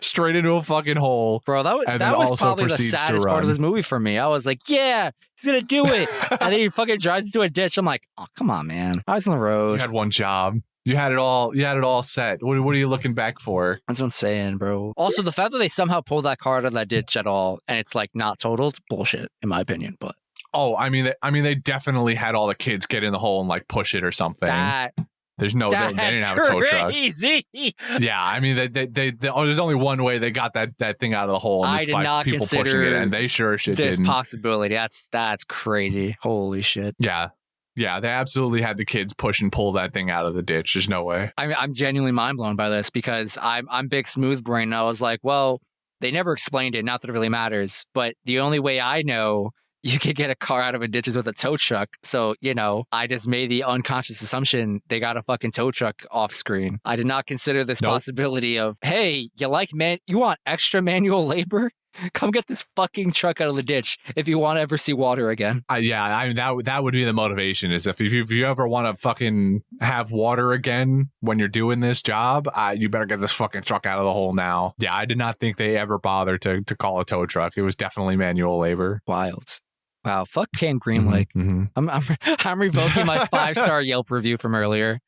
Straight into a fucking hole. Bro, that was probably the saddest part of this movie for me. I was like, yeah, he's gonna do it. And then he fucking drives into a ditch. I'm like, oh, come on, man. I was on the road. You had one job. You had it all set. What are you looking back for? That's what I'm saying, bro. Also, the fact that they somehow pulled that car out of that ditch at all, and it's like not totaled, bullshit, in my opinion. But I mean, they definitely had all the kids get in the hole and like push it or something. They didn't have a tow truck. Yeah, I mean, there's only one way they got that thing out of the hole, and it's by people pushing it, and they sure shit this didn't. Possibility. That's crazy. Holy shit. Yeah, they absolutely had the kids push and pull that thing out of the ditch. There's no way. I mean, I'm genuinely mind blown by this because I'm big smooth brain. And I was like, well, they never explained it. Not that it really matters, but the only way I know you could get a car out of a ditch is with a tow truck. So, I just made the unconscious assumption they got a fucking tow truck off screen. I did not consider this possibility of, hey, you want extra manual labor? Come get this fucking truck out of the ditch if you want to ever see water again. I mean, that would be the motivation, is if you ever want to fucking have water again when you're doing this job, you better get this fucking truck out of the hole now. Yeah, I did not think they ever bothered to call a tow truck. It was definitely manual labor. Wild. Wow, fuck Camp Green Lake. I'm revoking my 5-star Yelp review from earlier.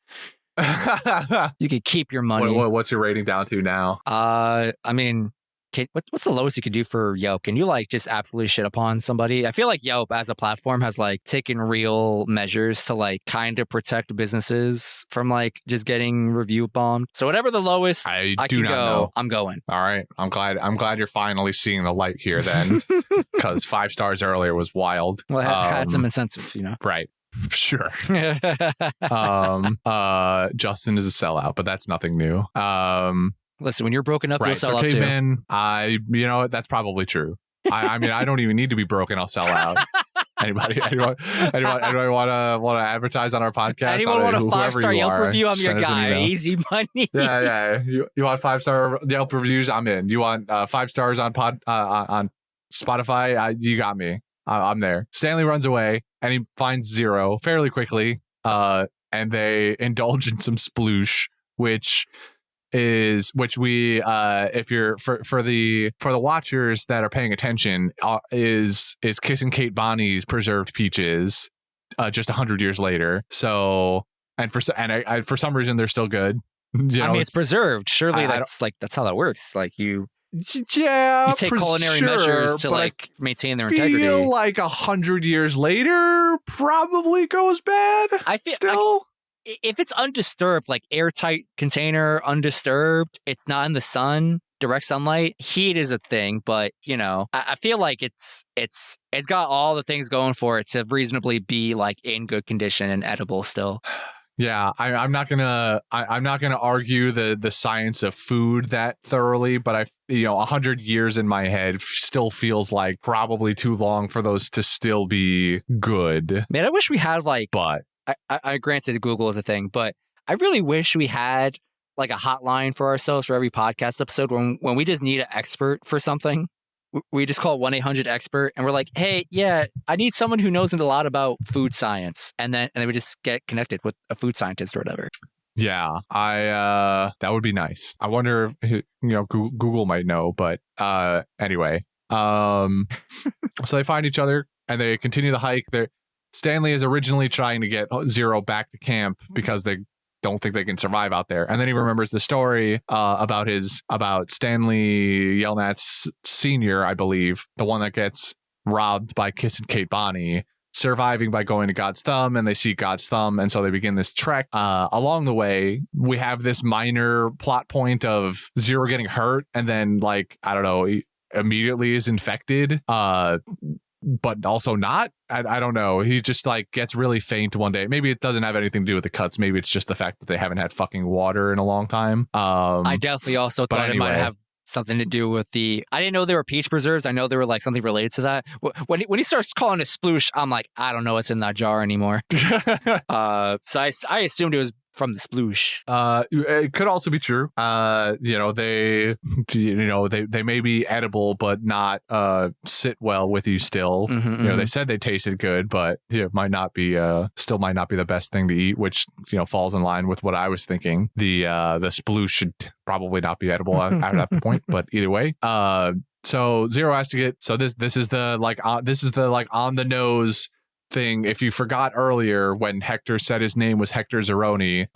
You could keep your money. What's your rating down to now? I mean, what's the lowest you could do for Yelp? Can you just absolutely shit upon somebody? I feel like Yelp as a platform has taken real measures to kind of protect businesses from just getting review bombed. So whatever the lowest I do not know, I'm going. All right, I'm glad you're finally seeing the light here then, because 5 stars earlier was wild. Well, it had some incentives, Right. Sure. Justin is a sellout, but that's nothing new. Listen, when you're broken up, you'll sell out too. Caveman, that's probably true. I mean, I don't even need to be broken. I'll sell out. Anybody want to advertise on our podcast? Anyone want a 5-star Yelp review? I'm your guy. Easy money. Yeah. You want 5-star Yelp reviews? I'm in. You want 5 stars on on Spotify? You got me. I'm there. Stanley runs away and he finds Zero fairly quickly. And they indulge in some sploosh, which we if you're for the watchers that are paying attention, is Kissing Kate Bonnie's Preserved Peaches just 100 years later. So for some reason they're still good. I mean, it's preserved. Surely that's how that works. You take culinary measures to maintain their integrity. I feel like 100 years later probably goes bad. I feel still. If it's undisturbed, airtight container, undisturbed, it's not in the sun, direct sunlight, heat is a thing. But I feel like it's got all the things going for it to reasonably be in good condition and edible still. Yeah, I'm not gonna argue the science of food that thoroughly, but 100 years in my head still feels like probably too long for those to still be good. Man, I wish we had but. I granted Google is a thing, but I really wish we had like a hotline for ourselves for every podcast episode when we just need an expert for something. We just call 1-800-EXPERT and we're like, hey, yeah, I need someone who knows a lot about food science. And then we just get connected with a food scientist or whatever. Yeah, that would be nice. I wonder if, Google might know, but anyway. So they find each other and they continue the hike. Stanley is originally trying to get Zero back to camp because they don't think they can survive out there. And then he remembers the story about Stanley Yelnats Sr., I believe, the one that gets robbed by Kissing Kate Bonnie, surviving by going to God's Thumb, and they see God's Thumb, and so they begin this trek. Along the way, we have this minor plot point of Zero getting hurt, and then, like, I don't know, he immediately is infected, but also not. I don't know. He just like gets really faint one day. Maybe it doesn't have anything to do with the cuts. Maybe it's just the fact that they haven't had fucking water in a long time. I definitely also thought it might have something to do with I didn't know they were peach preserves. I know they were like something related to that. When he starts calling it sploosh, I'm like, I don't know what's in that jar anymore. So I assumed it was from the sploosh. It could also be true. They may be edible but not sit well with you still. They said they tasted good, but might not be still might not be the best thing to eat, which falls in line with what I was thinking. The sploosh should probably not be edible at that point, but either way. So Zero has to get, so this is the on the nose thing. If you forgot earlier when Hector said his name was Hector Zeroni,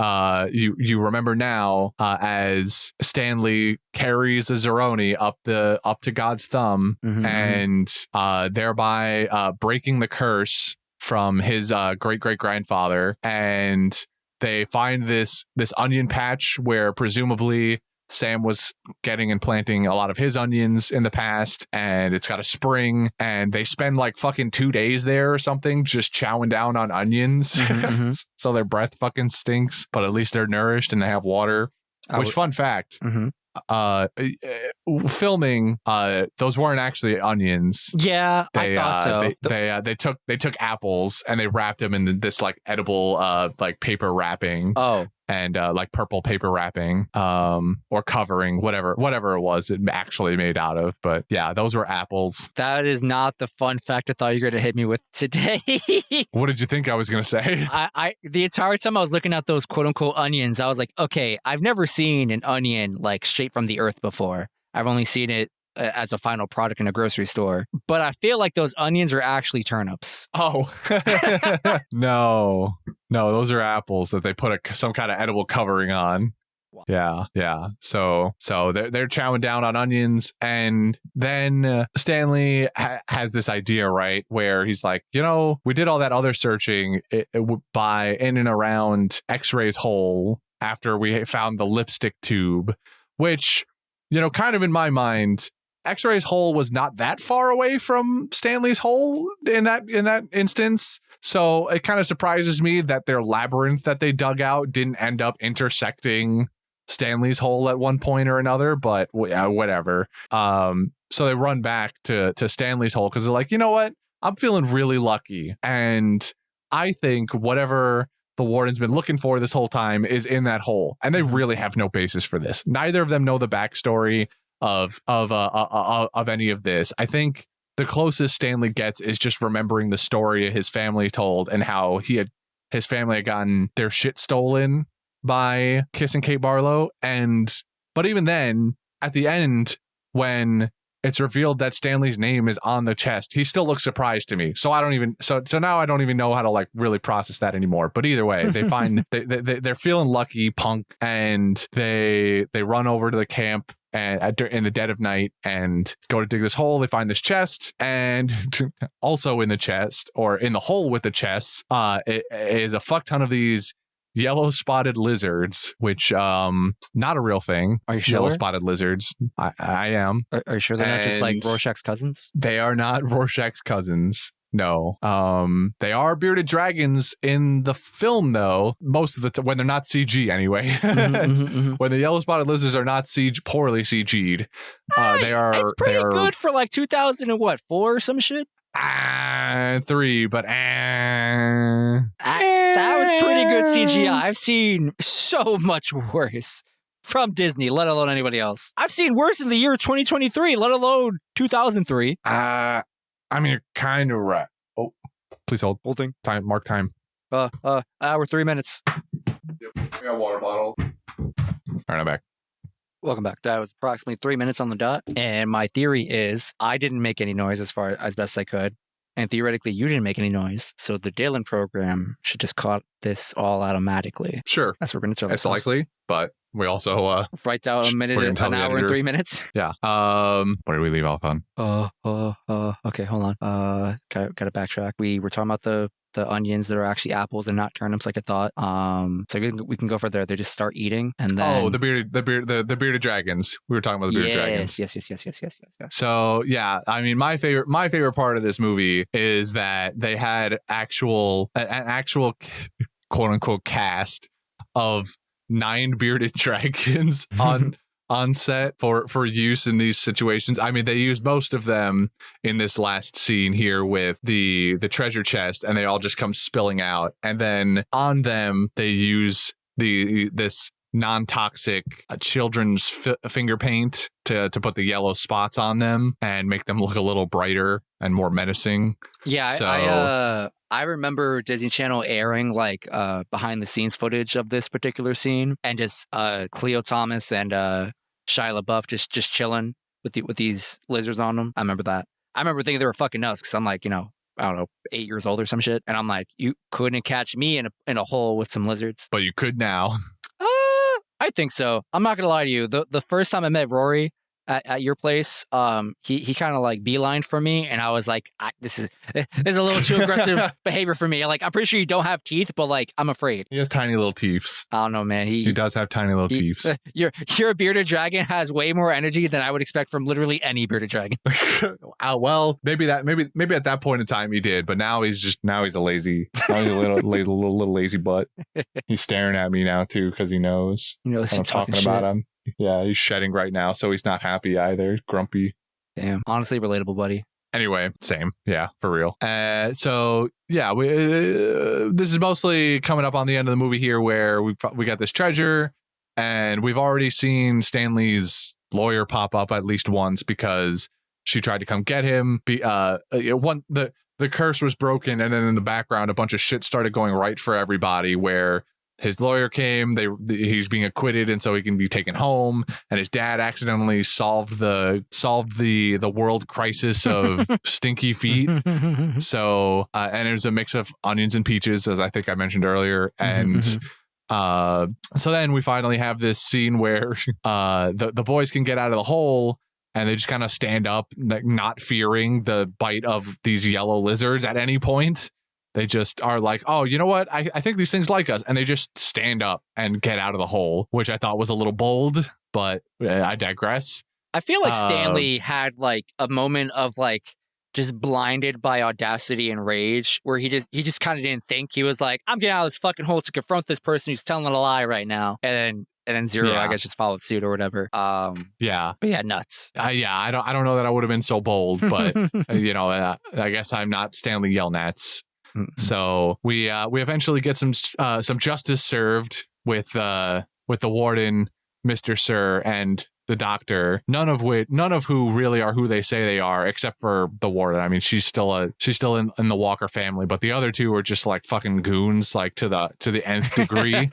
you remember now as Stanley carries a Zeroni up to God's Thumb, and thereby breaking the curse from his great grandfather. And they find this onion patch where presumably Sam was getting and planting a lot of his onions in the past, and it's got a spring, and they spend like fucking 2 days there or something just chowing down on onions. So their breath fucking stinks, but at least they're nourished and they have water. Fun fact, filming, those weren't actually onions. Yeah, I thought so. They took apples and they wrapped them in this like edible like paper wrapping. And like purple paper wrapping, or covering, whatever it was it actually made out of. But yeah, those were apples. That is not the fun fact I thought you were going to hit me with today. What did you think I was going to say? I the entire time I was looking at those quote unquote onions, I was like, okay, I've never seen an onion like straight from the earth before. I've only seen it as a final product in a grocery store. But I feel like those onions are actually turnips. Oh, no, those are apples that they put some kind of edible covering on. Wow. Yeah. So they're chowing down on onions, and then Stanley has this idea, right, where he's like, we did all that other searching by in and around X-Ray's hole after we found the lipstick tube, which, kind of in my mind, X-Ray's hole was not that far away from Stanley's hole in that instance. So it kind of surprises me that their labyrinth that they dug out didn't end up intersecting Stanley's hole at one point or another, but whatever. So they run back to Stanley's hole because they're like, you know what? I'm feeling really lucky. And I think whatever the warden's been looking for this whole time is in that hole. And they really have no basis for this. Neither of them know the backstory of any of this. I think the closest Stanley gets is just remembering the story his family told and how his family had gotten their shit stolen by Kiss and Kate Barlow. But even then, at the end, when it's revealed that Stanley's name is on the chest, he still looks surprised to me. So now I don't even know how to like really process that anymore. But either way, they find they're feeling lucky, punk, and they run over to the camp and in the dead of night and go to dig this hole. They find this chest, and also in the chest, or in the hole with the chests, it is a fuck ton of these yellow spotted lizards, which not a real thing. Are you sure? Yellow spotted lizards. I am. Are you sure they're not just like Rorschach's cousins? They are not Rorschach's cousins. No. They are bearded dragons in the film, though. Most of the time, when they're not CG, anyway. When the yellow spotted lizards are not poorly CG'd, they are. It's pretty good for like 2004 or some shit. 3, but that was That's pretty good CGI. I've seen so much worse from Disney, let alone anybody else. I've seen worse in the year 2023, let alone 2003. I mean, you're kind of right. Oh, please hold. Holding. Time. Mark time. We're 3 minutes. Yep. I got a water bottle. All right, I'm back. Welcome back. That was approximately 3 minutes on the dot. And my theory is I didn't make any noise as best I could. And theoretically, you didn't make any noise. So the Dylan program should just cut this all automatically. Sure. That's what we're going to tell It's ourselves. likely, but we also Write down a minute, an hour and 3 minutes. Yeah. What did we leave off on? Okay, hold on. Got to backtrack. We were talking about the onions that are actually apples and not turnips, like I thought. So we can go for there. They just start eating, and then the bearded dragons. We were talking about the bearded dragons. Yes. So yeah, I mean, my favorite part of this movie is that they had an actual quote unquote cast of 9 bearded dragons on set for use in these situations. I mean, they used most of them in this last scene here with the treasure chest, and they all just come spilling out. And then on them, they use this non-toxic children's finger paint to put the yellow spots on them and make them look a little brighter and more menacing. Yeah, So I remember Disney Channel airing like behind the scenes footage of this particular scene, and just Cleo Thomas and Shia LaBeouf just chilling with these lizards on them. I remember that. I remember thinking they were fucking nuts because I'm like, I don't know, 8 years old or some shit, and I'm like, you couldn't catch me in a hole with some lizards. but you could now. I think so. I'm not gonna lie to you. The first time I met Rory at your place, he kind of like beelined for me, and I was like, this is a little too aggressive behavior for me. Like, I'm pretty sure you don't have teeth, but like, I'm afraid. He has tiny little teefs. I don't know, man. He does have tiny little teefs. Your bearded dragon has way more energy than I would expect from literally any bearded dragon. Well, maybe at that point in time he did, but now he's a lazy, little lazy butt. He's staring at me now too because he knows I'm talking about him. Yeah, he's shedding right now, so he's not happy either. Grumpy. Damn, honestly relatable, buddy. Anyway, same. Yeah, for real. So yeah, this is mostly coming up on the end of the movie here, where we got this treasure, and we've already seen Stanley's lawyer pop up at least once because she tried to come get him. The curse was broken, and then in the background, a bunch of shit started going right for everybody. Where his lawyer came, he's being acquitted, and so he can be taken home. And his dad accidentally solved the world crisis of stinky feet. So and it was a mix of onions and peaches, as I think I mentioned earlier. And so then we finally have this scene where the boys can get out of the hole, and they just kind of stand up, not fearing the bite of these yellow lizards at any point. They just are like, oh, you know what? I think these things like us. And they just stand up and get out of the hole, which I thought was a little bold, but I digress. I feel like Stanley had like a moment of like just blinded by audacity and rage, where he just kind of didn't think. He was like, I'm getting out of this fucking hole to confront this person who's telling a lie right now. And then Zero, I guess, just followed suit or whatever. But yeah, nuts. I don't know that I would have been so bold, but I guess I'm not Stanley Yelnats. So we eventually get some justice served with the warden, Mr. Sir, and the doctor. None of who really are who they say they are, except for the warden. I mean, she's still in the Walker family, but the other two are just like fucking goons, like to the nth degree.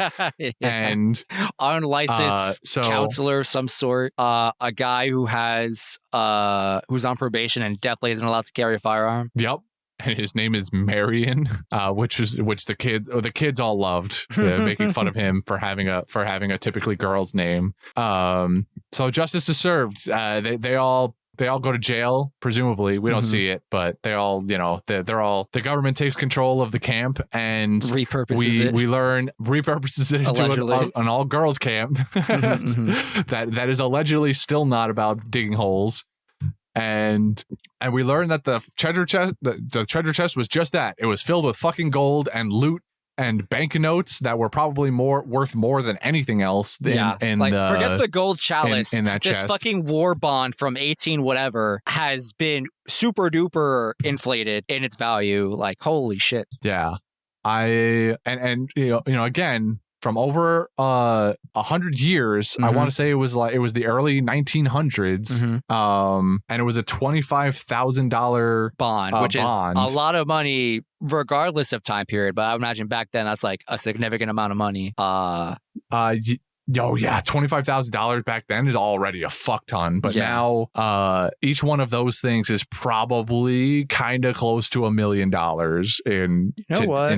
And unlicensed counselor of some sort, a guy who's on probation and definitely isn't allowed to carry a firearm. Yep. And his name is Marion, which the kids all loved, making fun of him for having a typically girl's name. So justice is served. They all go to jail. Presumably, we don't see it, but they all, they're all. The government takes control of the camp and repurposes it. We learn repurposes it into an all girls camp that is allegedly still not about digging holes. And we learned that the treasure chest was just that. It was filled with fucking gold and loot and banknotes that were probably worth more than anything else. Forget the gold chalice. In that this chest. Fucking war bond from 18 whatever has been super duper inflated in its value. Like, holy shit. Yeah. and you know again, from over 100 years, I want to say it was the early 1900s, and it was a $25,000 bond, which is a lot of money regardless of time period. But I imagine back then that's like a significant amount of money. Yeah, $25,000 back then is already a fuck ton, but now each one of those things is probably kind of close to $1 million in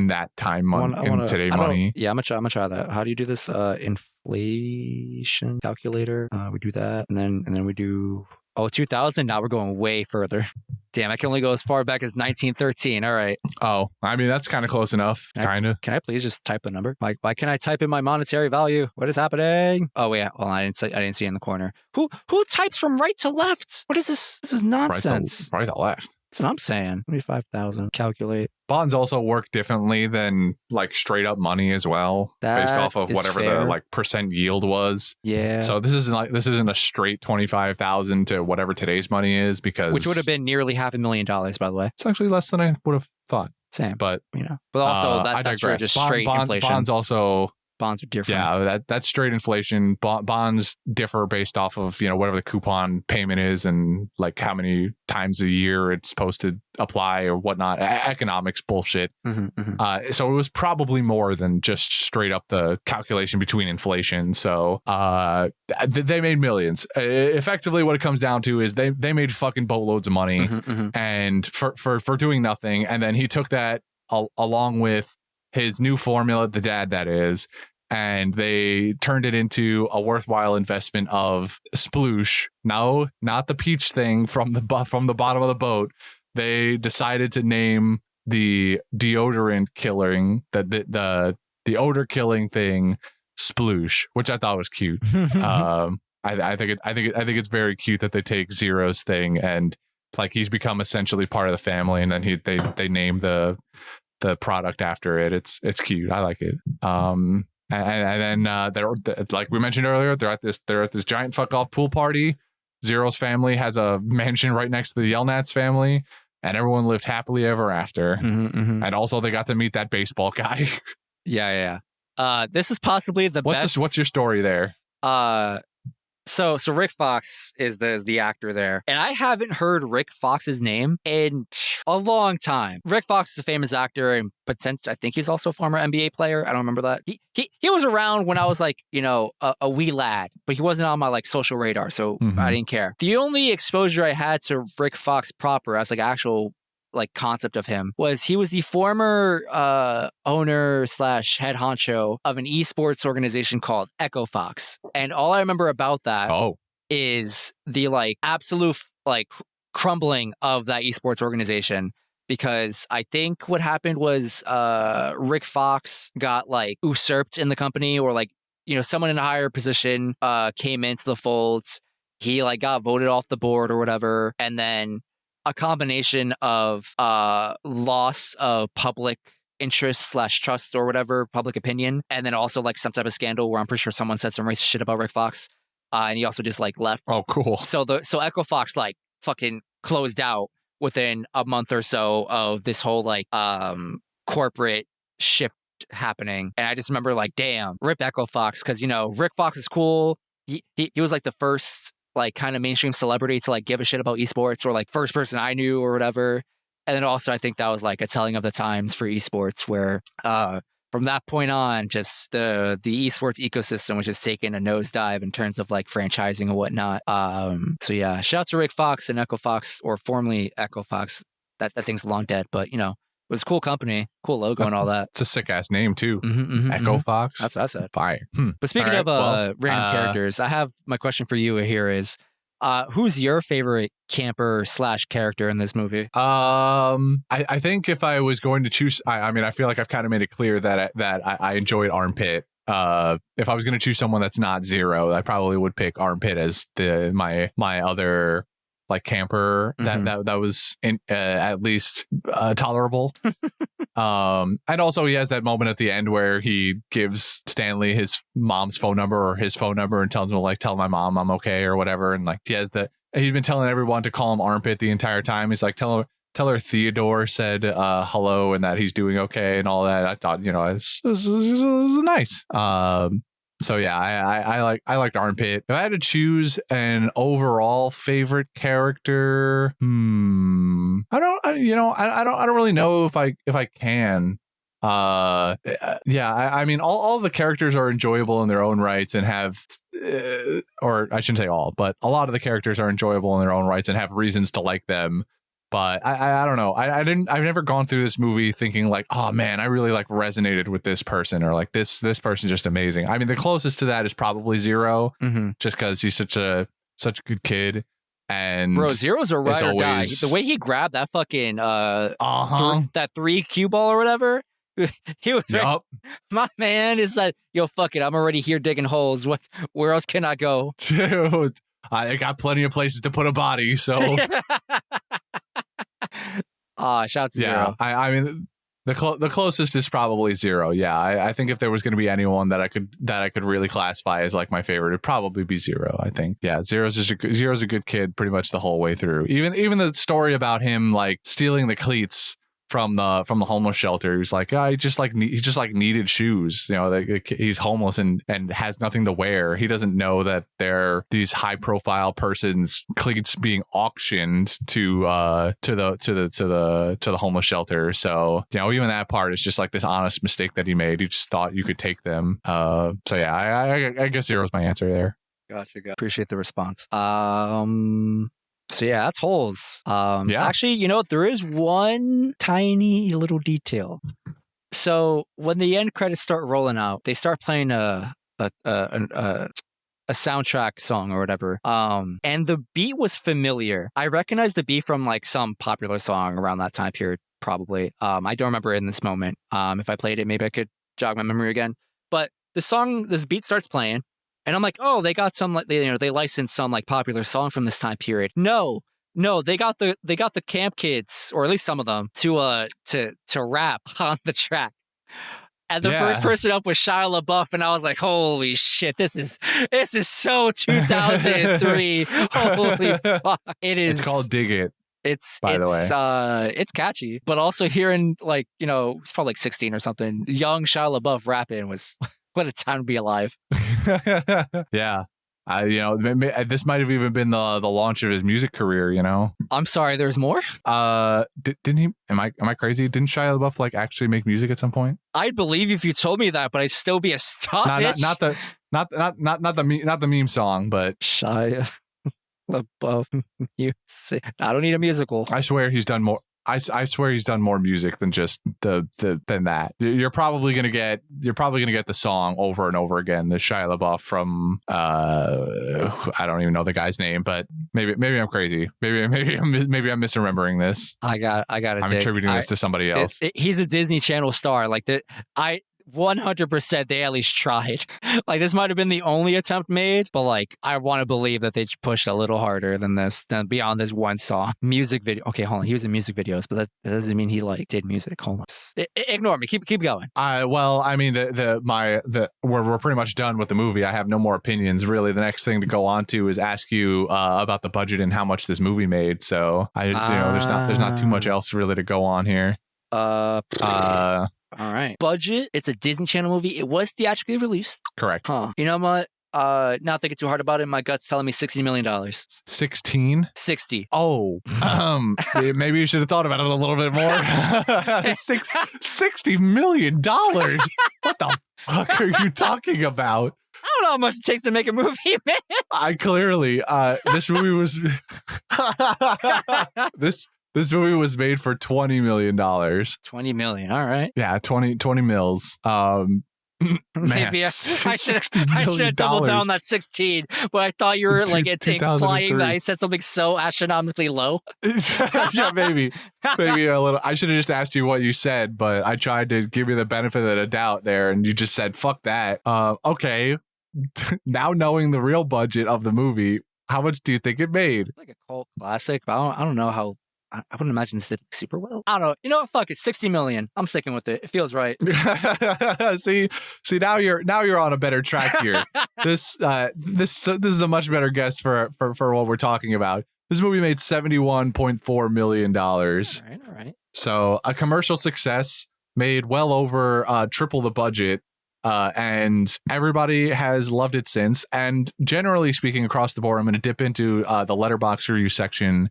that time in today money. Yeah, I'm gonna try that. How do you do this? Inflation calculator. We do that, and then we do 2000. Now we're going way further. Damn, I can only go as far back as 1913. All right. Oh, I mean, that's kind of close enough. Kind of. Can I please just type the number? Like, why can't I type in my monetary value? What is happening? Oh, yeah. Well, I didn't see it in the corner. Who types from right to left? What is this? This is nonsense. Right to left. That's what I'm saying. 25,000. Calculate. Bonds also work differently than like straight up money as well, based off of whatever the like percent yield was. Yeah. So this isn't a straight 25,000 to whatever today's money is, because which would have been nearly $500,000, by the way. It's actually less than I would have thought. Same, but but also that's just straight inflation. Bonds are different. Yeah, that's straight inflation. Bonds differ based off of, whatever the coupon payment is and like how many times a year it's supposed to apply or whatnot. Economics bullshit. So it was probably more than just straight up the calculation between inflation. So they made millions. Effectively, what it comes down to is they made fucking boatloads of money and for doing nothing. And then he took that along with his new formula, the dad that is, and they turned it into a worthwhile investment of sploosh. No, not the peach thing from the bottom of the boat. They decided to name the deodorant killing the odor killing thing sploosh, which I thought was cute. I think it's very cute that they take Zero's thing and like he's become essentially part of the family, and then they name the product after it. It's cute. I like it. And then they're like we mentioned earlier, they're at this giant fuck off pool party. Zero's family has a mansion right next to the Yelnats family, and everyone lived happily ever after. And also they got to meet that baseball guy. Yeah. This is possibly the best. What's your story there? So Rick Fox is the actor there. And I haven't heard Rick Fox's name in a long time. Rick Fox is a famous actor and potentially, I think he's also a former NBA player. I don't remember that. He was around when I was like, a wee lad, but he wasn't on my like social radar. So I didn't care. The only exposure I had to Rick Fox proper as like actual like concept of him was he was the former owner / head honcho of an esports organization called Echo Fox, and all I remember about that is the like absolute like crumbling of that esports organization, because I think what happened was Rick Fox got like usurped in the company, or like someone in a higher position came into the folds. He like got voted off the board or whatever, and then a combination of loss of public interest / trust or whatever, public opinion, and then also like some type of scandal where I'm pretty sure someone said some racist shit about Rick Fox, and he also just like left. Oh, cool. So Echo Fox like fucking closed out within a month or so of this whole like corporate shift happening, and I just remember like, damn, rip Echo Fox, because Rick Fox is cool. He was like the first like kind of mainstream celebrity to like give a shit about esports, or like first person I knew or whatever. And then also I think that was like a telling of the times for esports, where from that point on, just the esports ecosystem was just taking a nosedive in terms of like franchising and whatnot. So yeah, shout out to Rick Fox and Echo Fox, or formerly Echo Fox. That thing's long dead, but it was a cool company, cool logo and all that. It's a sick ass name too. Echo Fox. That's what I said. Fire. But speaking of random characters, I have my question for you here is, who's your favorite camper / character in this movie? I think if I was going to choose, I mean, I feel like I've kind of made it clear that I enjoyed Armpit. If I was going to choose someone that's not Zero, I probably would pick Armpit as my other like camper that was at least tolerable. And also he has that moment at the end where he gives Stanley his mom's phone number or his phone number and tells him like, tell my mom I'm okay or whatever. And like he's been telling everyone to call him Armpit the entire time. He's like, tell Theodore said hello and that he's doing okay and all that. I thought, it was nice. So yeah, I liked Armpit. If I had to choose an overall favorite character, I don't really know if I can. I mean, all the characters are enjoyable in their own rights and have, or I shouldn't say all, but a lot of the characters are enjoyable in their own rights and have reasons to like them. But I don't know. I've never gone through this movie thinking like, oh man, I really like resonated with this person, or like this person's just amazing. I mean, the closest to that is probably Zero, just because he's such a good kid. And bro, Zero's a ride or die. The way he grabbed that fucking that 3 cue ball or whatever, he was my man is like, yo, fuck it, I'm already here digging holes. Where else can I go? Dude, I got plenty of places to put a body, so. Shout out to Zero. I mean, the closest is probably Zero. Yeah, I think if there was going to be anyone that I could really classify as like my favorite, it'd probably be Zero. I think. Yeah, Zero's a good kid pretty much the whole way through. Even the story about him like stealing the cleats from the homeless shelter. He was like, he just needed shoes. He's homeless and has nothing to wear. He doesn't know that they're these high profile persons' cleats being auctioned to the homeless shelter. So even that part is just like this honest mistake that he made. He just thought you could take them. So yeah, I guess Zero's my answer there. Gotcha. Appreciate the response. So yeah, that's Holes. Actually, there is one tiny little detail. So when the end credits start rolling out, they start playing a soundtrack song or whatever. And the beat was familiar. I recognized the beat from like some popular song around that time period, probably. I don't remember it in this moment. If I played it, maybe I could jog my memory again. But this beat starts playing. And I'm like, oh, they got some like they licensed some like popular song from this time period. No, they got the camp kids, or at least some of them, to rap on the track. And the first person up was Shia LaBeouf, and I was like, holy shit, this is so 2003. Holy fuck. It's called Dig It. By the way, it's catchy, but also hearing like he's probably like 16 or something, young Shia LaBeouf rapping was what a time to be alive. Yeah. This might have even been the launch of his music career, I'm sorry, there's more? Didn't he? Am I crazy? Didn't Shia LaBeouf like actually make music at some point? I'd believe if you told me that, but I'd still be astonished. Not the meme song, but Shia LaBeouf music. I don't need a musical. I swear he's done more. I swear he's done more music than just than that. You're probably gonna get the song over and over again. The Shia LaBeouf from I don't even know the guy's name, but maybe I'm crazy. Maybe I'm misremembering this. I got. I'm attributing this to somebody else. He's a Disney Channel star. Like that. 100% they at least tried. Like this might have been the only attempt made, but like I want to believe that they pushed a little harder than beyond this one song. Music video. Okay, hold on. He was in music videos, but that doesn't mean he like did music. Hold on. Ignore me. Keep going. Well, I mean we're pretty much done with the movie. I have no more opinions. Really, the next thing to go on to is ask you about the budget and how much this movie made. So there's not too much else really to go on here. All right. Budget. It's a Disney Channel movie. It was theatrically released. Correct. Huh. You know what? Not thinking too hard about it. My gut's telling me $60 million. 16? 60. Oh, maybe you should have thought about it a little bit more. $60 million. What the fuck are you talking about? I don't know how much it takes to make a movie, man. This movie was This movie was made for $20 million. 20 million. All right. Yeah, 20 mils. Maybe I should have doubled down on that 16, but I thought you were like implying that I said something so astronomically low. Yeah, maybe a little. I should have just asked you what you said, but I tried to give you the benefit of the doubt there, and you just said, fuck that. Okay. Now knowing the real budget of the movie, how much do you think it made? It's like a cult classic, but I don't know how. I wouldn't imagine this did super well. I don't know. You know what? Fuck it. 60 million. I'm sticking with it. It feels right. See, now you're on a better track here. This is a much better guess for what we're talking about. This movie made $71.4 million. All right. So a commercial success, made well over triple the budget. And everybody has loved it since. And generally speaking, across the board, I'm going to dip into the Letterboxd review section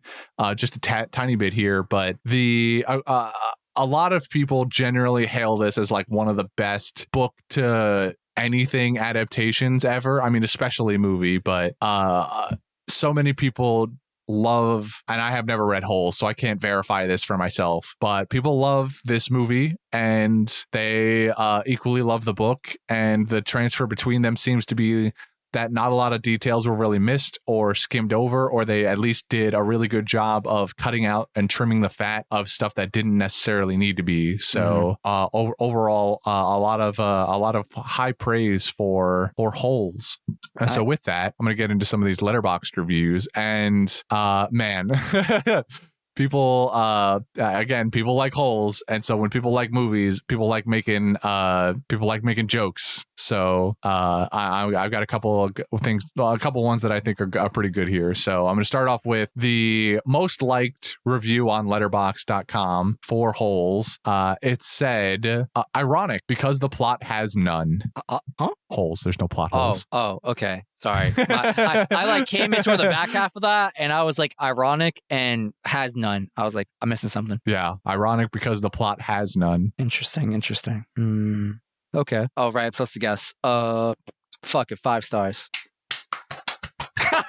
just a tiny bit here. But a lot of people generally hail this as like one of the best book to anything adaptations ever. I mean, especially movie, but so many people love, and I have never read Holes, so I can't verify this for myself, but people love this movie and they equally love the book, and the transfer between them seems to be that not a lot of details were really missed or skimmed over, or they at least did a really good job of cutting out and trimming the fat of stuff that didn't necessarily need to be. So overall, a lot of high praise for Holes. And so with that, I'm going to get into some of these Letterboxd reviews, and man, people people like Holes, and so when people like movies, people like making jokes. So I've got a couple of things, a couple ones that I think are pretty good here. So I'm going to start off with the most liked review on Letterboxd.com for Holes. It said, ironic because the plot has none. Holes. There's no plot holes. Oh, okay. Sorry. I like came into the back half of that and I was like, ironic and has none. I was like, I'm missing something. Yeah. Ironic because the plot has none. Interesting. Okay. Oh, right. I'm supposed to guess. Fuck it. 5 stars.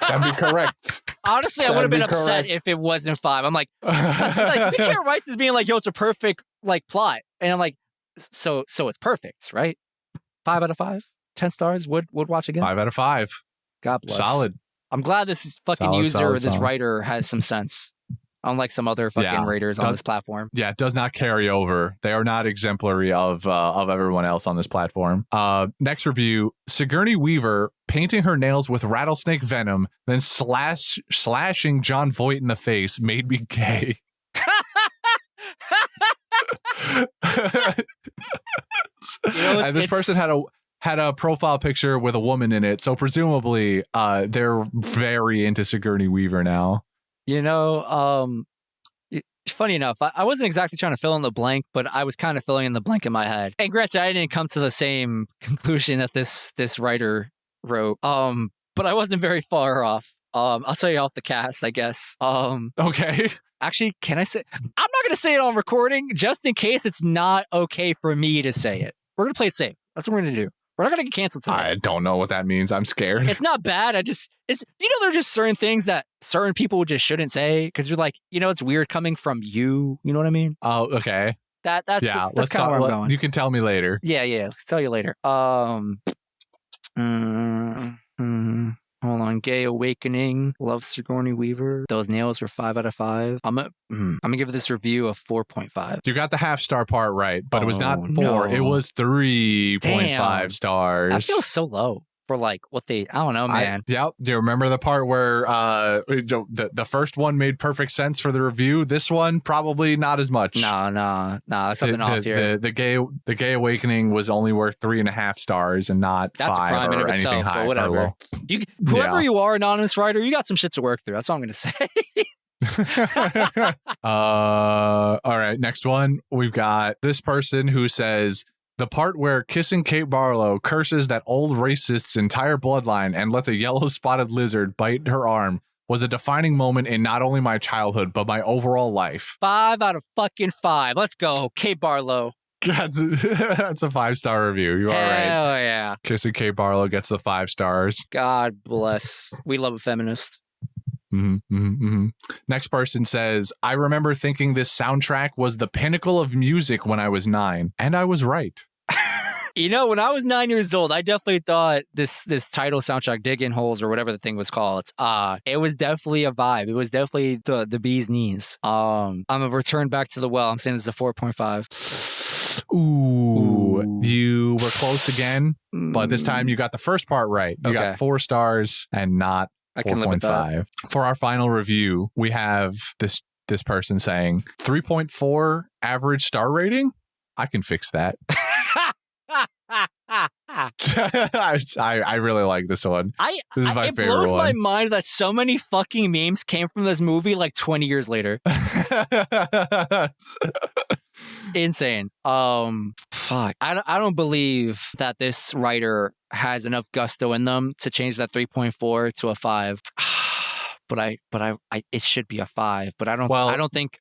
That'd be correct. Honestly, I would have been upset if it wasn't 5. I'm like, we can't write this being like, yo, it's a perfect like plot. And I'm like, so it's perfect, right? 5 out of 5, 10 stars. Would watch again. 5 out of 5. God bless. Solid. I'm glad this fucking this writer has some sense. Unlike some other fucking writers on this platform. Yeah, it does not carry over. They are not exemplary of everyone else on this platform. Next review, Sigourney Weaver painting her nails with rattlesnake venom, then slashing Jon Voight in the face made me gay. And this person had a profile picture with a woman in it, so presumably they're very into Sigourney Weaver now. You know, funny enough, I wasn't exactly trying to fill in the blank, but I was kind of filling in the blank in my head. And granted, I didn't come to the same conclusion that this writer wrote, but I wasn't very far off. I'll tell you off the cast, I guess. Okay. Actually, can I say? I'm not going to say it on recording, just in case it's not okay for me to say it. We're going to play it safe. That's what we're going to do. We're not going to get canceled today. I don't know what that means. I'm scared. It's not bad. There's just certain things that certain people just shouldn't say because you're like, it's weird coming from you. You know what I mean? Oh, okay. That's kind of where I'm going. You can tell me later. Yeah. Let's tell you later. Hold on. Gay Awakening. Love Sigourney Weaver. Those nails were 5 out of 5. I'm gonna give this review a 4.5. You got the half-star part right, but it was not 4. No. It was 3.5 stars. That feels so low for like what I don't know, man. Do you remember the part where the first one made perfect sense for the review? This one probably not as much. No. There's something off here. The Gay Awakening was only worth 3.5 stars and not That's 5 a crime in or of anything itself, high. but whatever. Whoever you are, anonymous writer, you got some shit to work through. That's all I'm gonna say. All right, next one. We've got this person who says, the part where kissing Kate Barlow curses that old racist's entire bloodline and lets a yellow spotted lizard bite her arm was a defining moment in not only my childhood, but my overall life. 5 out of fucking 5. Let's go. Kate Barlow. That's a 5-star review. You are right. Hell yeah. Kissing Kate Barlow gets the 5 stars. God bless. We love a feminist. Next person says, I remember thinking this soundtrack was the pinnacle of music when I was 9, and I was right. When I was 9 years old, I definitely thought this title soundtrack, Diggin' Holes or whatever the thing was called, it was definitely a vibe. It was definitely the bee's knees. I'm gonna return back to the well. I'm saying this is a 4.5. Ooh, you were close again, but this time you got the first part right. You got 4 stars and not 4.5. For our final review, we have this person saying 3.4 average star rating. I can fix that. I really like this one. This is my it favorite blows my one. mind that so many fucking memes came from this movie like 20 years later. Insane. Fuck. I don't believe that this writer has enough gusto in them to change that 3.4 to a 5. But I it should be a 5. But I don't think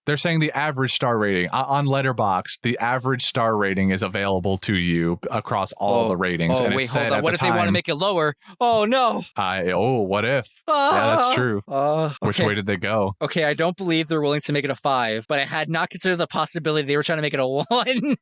they're saying the average star rating on Letterboxd. The average star rating is available to you across all the ratings. Oh, and wait, it said hold on. What if they want to make it lower? Oh no. What if? Yeah, that's true. Which Okay. way did they go? Okay, I don't believe they're willing to make it a 5, but I had not considered the possibility they were trying to make it a 1.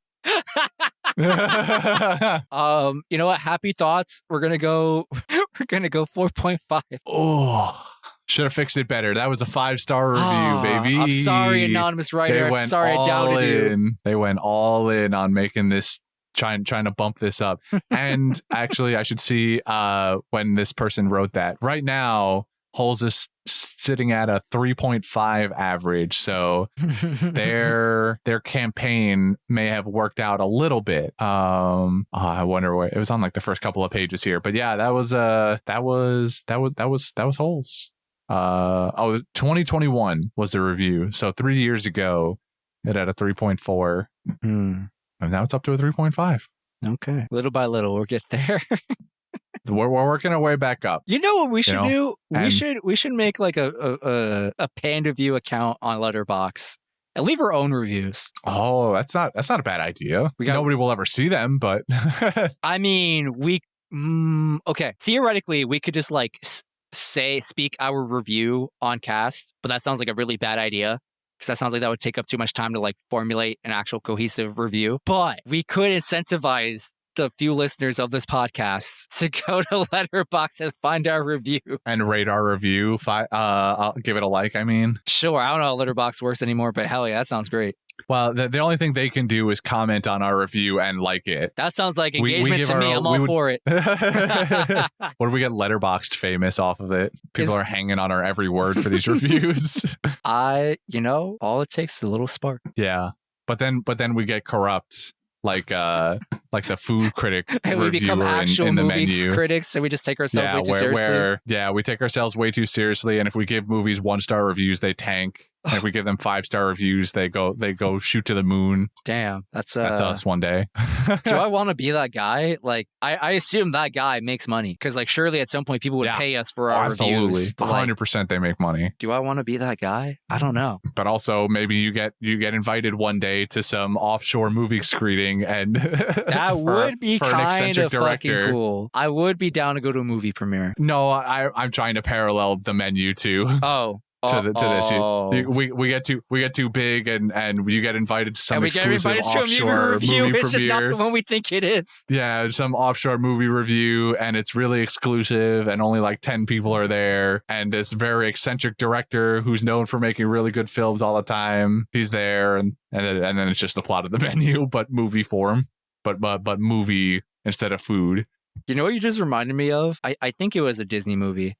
You know what? Happy thoughts. We're gonna go 4.5. Oh, should have fixed it better. That was a 5-star review, baby. I'm sorry, anonymous writer. I'm sorry I doubted you. They went all in on making this, trying to bump this up. And actually, I should see when this person wrote that. Right now, Holes is sitting at a 3.5 average. So their campaign may have worked out a little bit. I wonder where it was on, like the first couple of pages here. But yeah, that was Holes. 2021 was the review. So 3 years ago, it had a 3.4. And now it's up to a 3.5. Okay. Little by little, we'll get there. We're working our way back up. You know what we should do? And- We should make like a Panda View account on Letterboxd and leave our own reviews. Oh, that's not a bad idea. Nobody will ever see them, but I mean, okay. Theoretically, we could just like speak our review on cast, but that sounds like a really bad idea because that sounds like that would take up too much time to like formulate an actual cohesive review. But we could incentivize the few listeners of this podcast to go to Letterboxd and find our review and rate our review. I'll give it a like. I mean, sure. I don't know how Letterboxd works anymore, but hell yeah, that sounds great. Well, the only thing they can do is comment on our review and like it. That sounds like engagement to me. I'm all for it. What do we get Letterboxd famous off of it? People are hanging on our every word for these reviews. All it takes is a little spark. Yeah. But then we get corrupt. Like the food critic and we become actual in the movie menu. critics, and we just take ourselves way too seriously. We take ourselves way too seriously, and if we give movies 1-star reviews, they tank. And if we give them 5-star reviews, they go shoot to the moon. Damn, that's us one day. Do I want to be that guy? Like, I assume that guy makes money because, like, surely at some point people would pay us for our reviews. Absolutely, 100% they make money. Do I want to be that guy? I don't know. But also, maybe you get invited one day to some offshore movie screening, and that would be kind of fucking cool. I would be down to go to a movie premiere. No, I'm trying to parallel the menu too. Oh. To this, we get too big, and you get invited to some exclusive offshore movie premiere. It's just not the one we think it is. Yeah, some offshore movie review, and it's really exclusive, and only like 10 people are there. And this very eccentric director who's known for making really good films all the time, he's there, and then it's just the plot of the menu, but movie form, but movie instead of food. You know what you just reminded me of? I think it was a Disney movie.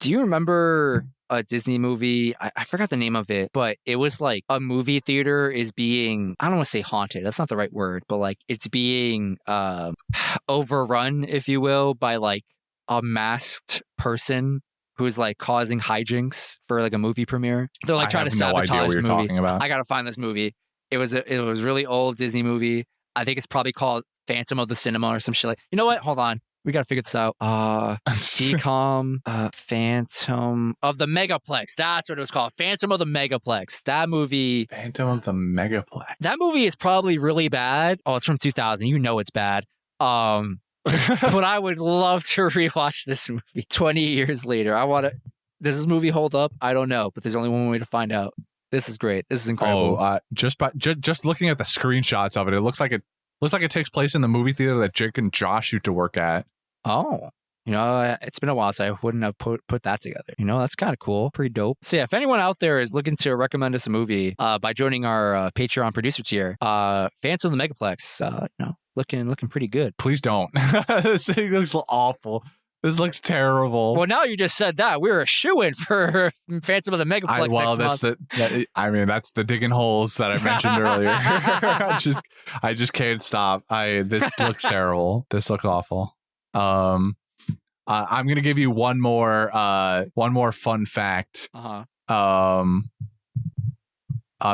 Do you remember a Disney movie? I forgot the name of it, but it was like a movie theater is being, I don't want to say haunted. That's not the right word, but like it's being overrun, if you will, by like a masked person who's like causing hijinks for like a movie premiere. They're like trying to sabotage what you're the movie. Talking about. I gotta find this movie. It was really old Disney movie. I think it's probably called Phantom of the Cinema or some shit like. You know what? Hold on. We got to figure this out. Phantom of the Megaplex. That's what it was called. Phantom of the Megaplex. That movie. Phantom of the Megaplex. That movie is probably really bad. Oh, it's from 2000. You know it's bad. But I would love to rewatch this movie 20 years later. Does this movie hold up? I don't know, but there's only one way to find out. This is great. This is incredible. Just looking at the screenshots of it, it looks like it takes place in the movie theater that Jake and Josh used to work at. Oh, it's been a while, so I wouldn't have put that together. That's kind of cool. Pretty dope. So yeah, if anyone out there is looking to recommend us a movie by joining our Patreon producer tier, Phantom of the Megaplex, looking pretty good. Please don't. This thing looks awful. This looks terrible. Well, now you just said that. We were a shoo-in for Phantom of the Megaplex next month. That's the digging holes that I mentioned earlier. I just can't stop. This looks terrible. This looks awful. I'm gonna give you one more fun fact.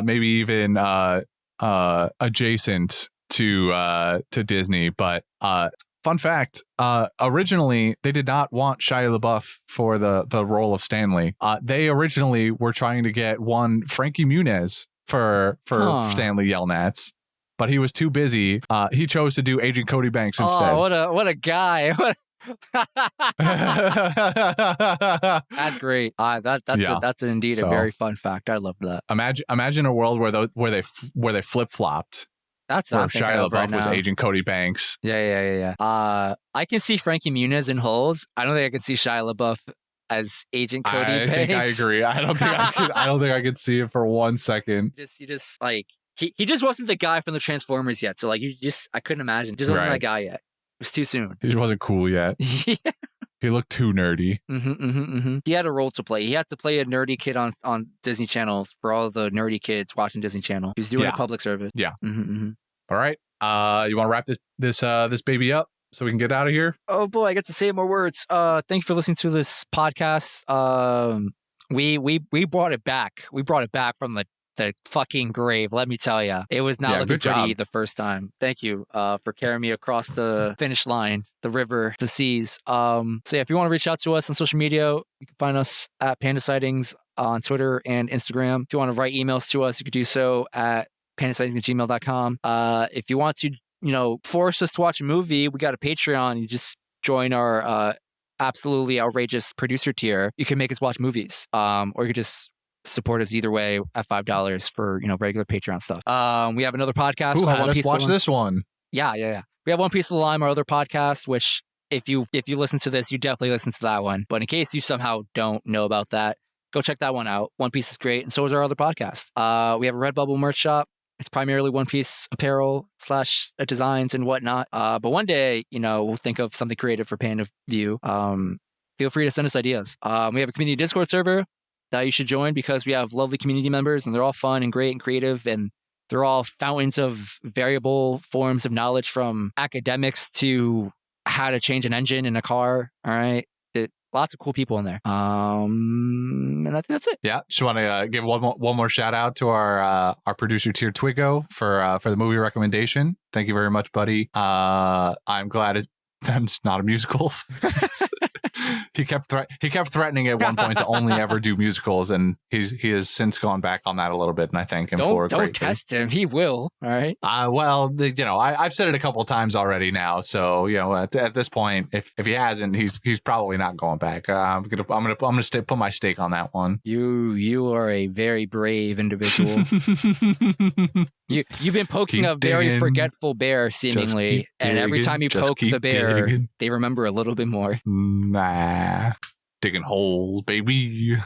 Maybe even adjacent to Disney, but fun fact, originally they did not want Shia LaBeouf for the role of Stanley. They originally were trying to get one Frankie Muniz for Stanley Yelnats, but he was too busy. He chose to do Agent Cody Banks instead. Oh, what a guy. That's great. That's indeed a very fun fact. I love that. Imagine a world where they flip flopped. That's where Shia LaBeouf was Agent Cody Banks. Yeah. I can see Frankie Muniz in Holes. I don't think I can see Shia LaBeouf as Agent Cody Banks. I think I agree. I don't think I could see it for 1 second. He just wasn't the guy from the Transformers yet. So I couldn't imagine. He just wasn't that guy yet. It was too soon. He just wasn't cool yet. Yeah. He looked too nerdy. He had a role to play. He had to play a nerdy kid on Disney channels for all the nerdy kids watching Disney Channel. He was doing a public service. Yeah. All right. You want to wrap this baby up so we can get out of here? Oh boy, I get to say more words. Thank you for listening to this podcast. We brought it back. We brought it back from the fucking grave. Let me tell you, it was not looking pretty the first time. Thank you for carrying me across the finish line, the river, the seas. If you want to reach out to us on social media, you can find us at Panda Sightings on Twitter and Instagram. If you want to write emails to us, you could do so at pandasightings@gmail.com. If you want to, force us to watch a movie, we got a Patreon. You just join our absolutely outrageous producer tier. You can make us watch movies, or you could just support us either way at $5 for regular Patreon stuff. We have another podcast called One Piece. Watch this one. Yeah. We have One Piece of the Lime, our other podcast, which if you listen to this, you definitely listen to that one. But in case you somehow don't know about that, go check that one out. One Piece is great, and so is our other podcast. We have a Redbubble merch shop. It's primarily One Piece apparel / designs and whatnot. But one day, we'll think of something creative for Panda View. Feel free to send us ideas. We have a community Discord server that you should join because we have lovely community members and they're all fun and great and creative, and they're all fountains of variable forms of knowledge, from academics to how to change an engine in a car. All right. Lots of cool people in there. And I think that's it. Yeah. Just want to give one more shout out to our producer tier Twiggo for the movie recommendation. Thank you very much, buddy. I'm glad it's not a musical. He kept threatening at one point to only ever do musicals, and he has since gone back on that a little bit, and I thank him for it. Don't test him. He will. All right. I've said it a couple of times already now, so at this point, if he hasn't, he's probably not going back. I'm gonna put my stake on that one. You are a very brave individual. You've been poking a very forgetful bear, seemingly, and every time you poke the bear, they remember a little bit more. Nah, digging holes, baby.